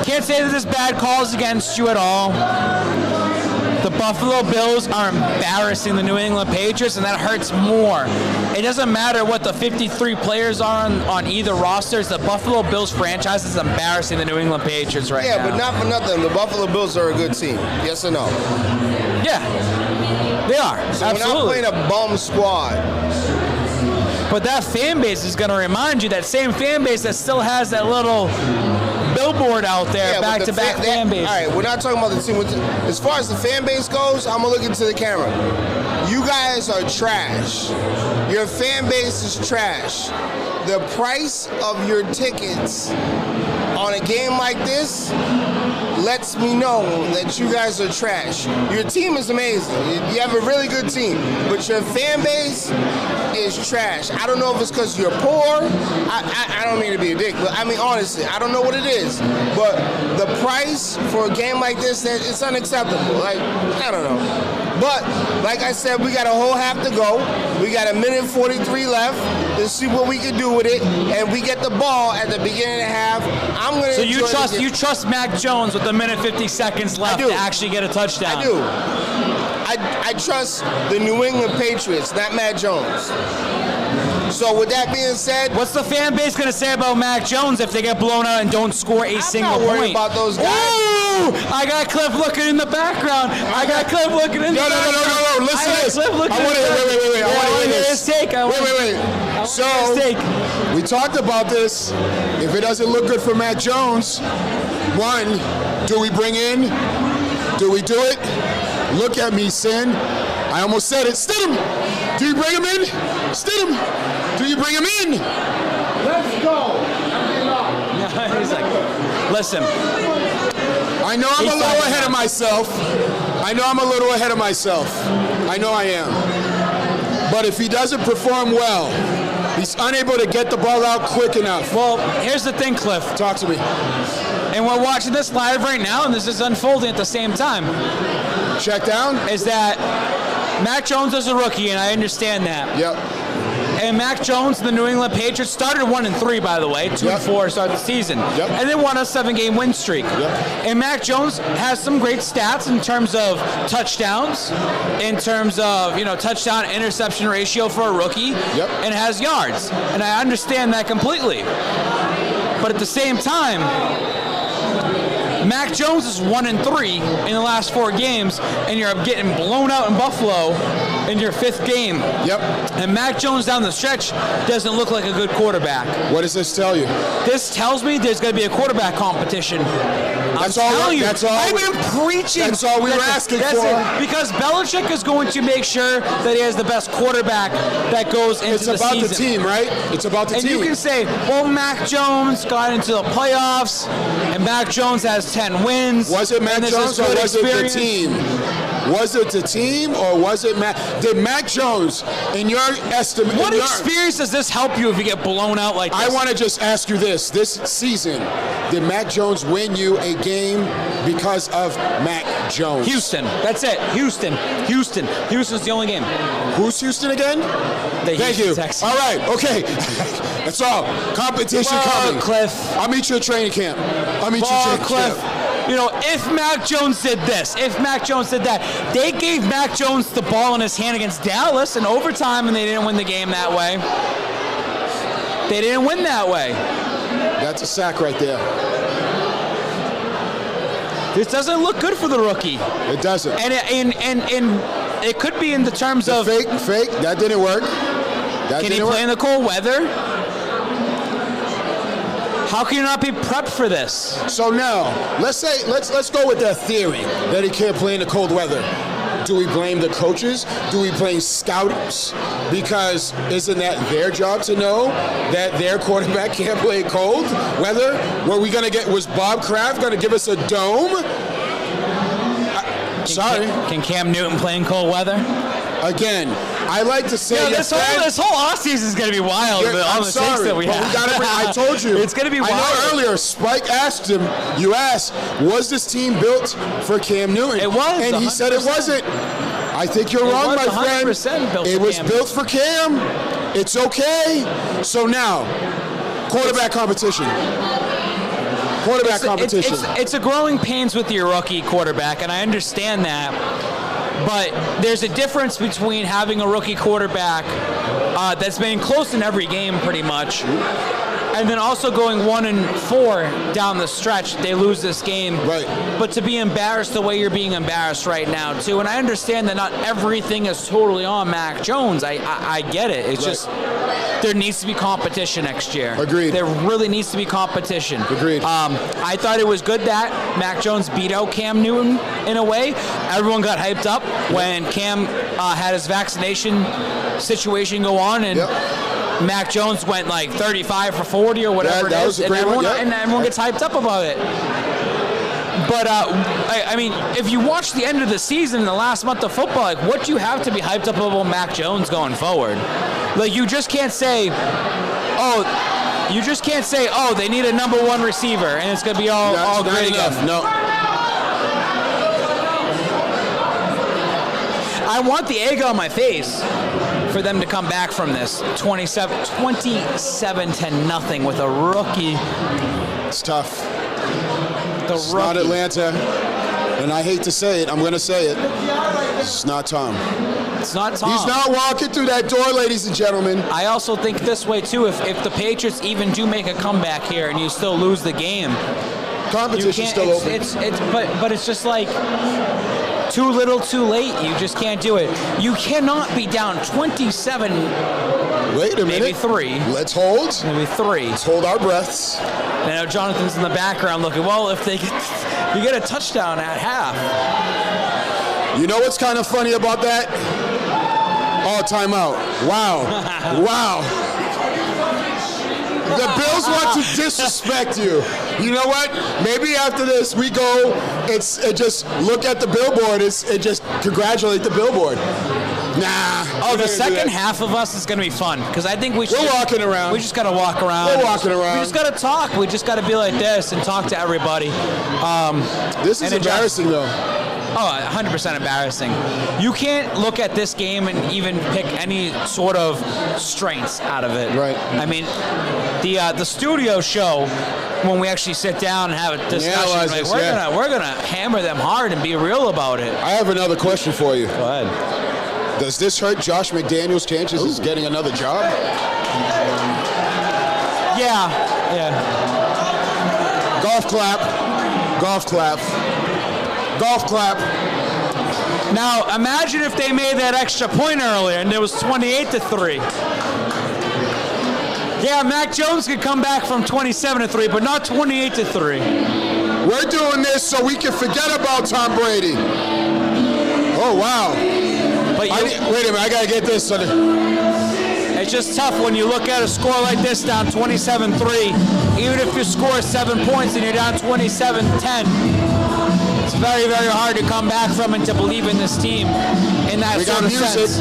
Can't say that there's bad calls against you at all. The Buffalo Bills are embarrassing the New England Patriots, and that hurts more. It doesn't matter what the 53 players are on either roster. The Buffalo Bills franchise is embarrassing the New England Patriots right now. Yeah, but not for nothing. The Buffalo Bills are a good team. Yes or no? Yeah, they are. So Absolutely. we're not playing a bum squad. But that fan base is going to remind you, that same fan base that still has that little billboard out there, back-to-back fan base. All right, we're not talking about the team. As far as the fan base goes, I'm going to look into the camera. You guys are trash. Your fan base is trash. The price of your tickets on a game like this lets me know that you guys are trash. Your team is amazing. You have a really good team, but your fan base is trash. I don't know if it's because you're poor. I don't mean to be a dick, but I mean, honestly, I don't know what it is. But the price for a game like this, it's unacceptable. Like, I don't know. But, like I said, we got a whole half to go. We got 1:43 left. Let's see what we can do with it. And we get the ball at the beginning of the half. I'm going to. So you trust Mac Jones with 1:50 seconds left to actually get a touchdown? I do. I trust the New England Patriots, not Mac Jones. So with that being said, what's the fan base going to say about Mac Jones if they get blown out and don't score a single point? I'm not worried about those guys. Ooh, I got Cliff looking in the background. I got Cliff looking in the background. No. Listen to this. I want to wait. I want to hear his take. Wait. So we talked about this. If it doesn't look good for Mac Jones, one, do we bring in? Do we do it? Look at me, Sin. I almost said it. Stidham. Do you bring him in? Stidham. Do you bring him in? Let's go. He's like, listen. I know I'm a little ahead of myself. I know I am. But if he doesn't perform well, he's unable to get the ball out quick enough. Well, here's the thing, Cliff. Talk to me. And we're watching this live right now, and this is unfolding at the same time. Check down. Is that Mac Jones is a rookie, and I understand that. Yep. And Mac Jones and the New England Patriots started 1-3, by the way, 2-4 to start the season. Yep. And then won a 7-game win streak. Yep. And Mac Jones has some great stats in terms of touchdowns, in terms of, touchdown interception ratio for a rookie, yep. and has yards. And I understand that completely. But at the same time, Mac Jones is 1-3 in the last 4 games, and you're getting blown out in Buffalo in your 5th game. Yep. And Mac Jones down the stretch doesn't look like a good quarterback. What does this tell you? This tells me there's going to be a quarterback competition. That's all. I've been preaching. That's all we were asking for. Because Belichick is going to make sure that he has the best quarterback that goes into the season. It's about the team, right? It's about the team. And you can say, well, Mac Jones got into the playoffs, and Mac Jones has 10 wins. Was it Mac Jones or was it the team? Was it the team or was it Mac? Did Mac Jones, in your estimate? What experience does this help you if you get blown out like this? I want to just ask you this season, did Mac Jones win you a game because of Mac Jones? Houston. That's it. Houston. Houston's the only game. Who's Houston again? Thank you. Texans. All right. Okay. That's all. Competition coming. Cliff. I'll meet you at training camp. Cliff. If Mac Jones did this, if Mac Jones did that, they gave Mac Jones the ball in his hand against Dallas in overtime, and they didn't win the game that way. They didn't win that way. That's a sack right there. This doesn't look good for the rookie. It doesn't. And it could be in the terms of fake. That didn't work. Can he play in the cold weather? How can you not be prepped for this? So now, let's go with that theory that he can't play in the cold weather. Do we blame the coaches? Do we blame scouters? Because isn't that their job to know that their quarterback can't play cold weather? Was Bob Kraft going to give us a dome? Sorry. Can Cam Newton play in cold weather? Again, I like to say this whole offseason is going to be wild. All the mistakes that we have. I told you. It's going to be wild. I know earlier, Spike asked him, you asked, was this team built for Cam Newton? It was. And he 100%. said it wasn't. I think you're wrong, my friend. It was built for Cam. It's okay. So now, quarterback competition. It's a growing pains with your rookie quarterback, and I understand that. But there's a difference between having a rookie quarterback that's been close in every game pretty much, and then also going 1-4 down the stretch. They lose this game. Right. But to be embarrassed the way you're being embarrassed right now, too. And I understand that not everything is totally on Mac Jones. I get it. It's just there needs to be competition next year. Agreed. There really needs to be competition. Agreed. I thought it was good that Mac Jones beat out Cam Newton in a way. Everyone got hyped up when Cam had his vaccination situation go on, and Mac Jones went like 35 for 40 or whatever that it was is, a great one, and everyone gets hyped up about it. But, I mean, if you watch the end of the season in the last month of football, like, what do you have to be hyped up about Mac Jones going forward? Like, you just can't say, they need a number one receiver, and it's going to be all great again. No. I want the egg on my face for them to come back from this 27-0 with a rookie. It's tough. It's not Atlanta, and I hate to say it. I'm going to say it. It's not Tom. It's not Tom. He's not walking through that door, ladies and gentlemen. I also think this way, too. If the Patriots even do make a comeback here and you still lose the game, competition's still open. But it's just like too little, too late. You just can't do it. You cannot be down 27. Wait a minute. Maybe 3. Let's hold. Maybe 3. Let's hold our breaths. I know Jonathan's in the background looking, well, if you get a touchdown at half. You know what's kind of funny about that? Oh, timeout. Wow. Wow. The Bills want to disrespect you. You know what? Maybe after this we go, just look at the billboard, and just congratulate the billboard. Nah. Oh, the second half of us is going to be fun because I think we're walking around. We just got to walk around. We're walking around. We just got to talk. We just got to be like this and talk to everybody. This is embarrassing, though. Oh, 100% embarrassing. You can't look at this game and even pick any sort of strengths out of it. Right. I mean, the studio show, when we actually sit down and have a discussion, we're gonna hammer them hard and be real about it. I have another question for you. Go ahead. Does this hurt Josh McDaniels' chances of getting another job? Yeah. Golf clap. Golf clap. Golf clap. Now, imagine if they made that extra point earlier and it was 28-3. Yeah, Mac Jones could come back from 27-3, but not 28-3. We're doing this so we can forget about Tom Brady. Oh, wow. But wait a minute, I got to get this. It's just tough when you look at a score like this down 27-3. Even if you score 7 points and you're down 27-10. It's very, very hard to come back from and to believe in this team in that sort of sense.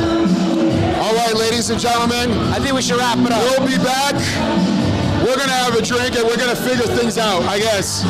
All right, ladies and gentlemen. I think we should wrap it up. We'll be back. We're going to have a drink and we're going to figure things out, I guess.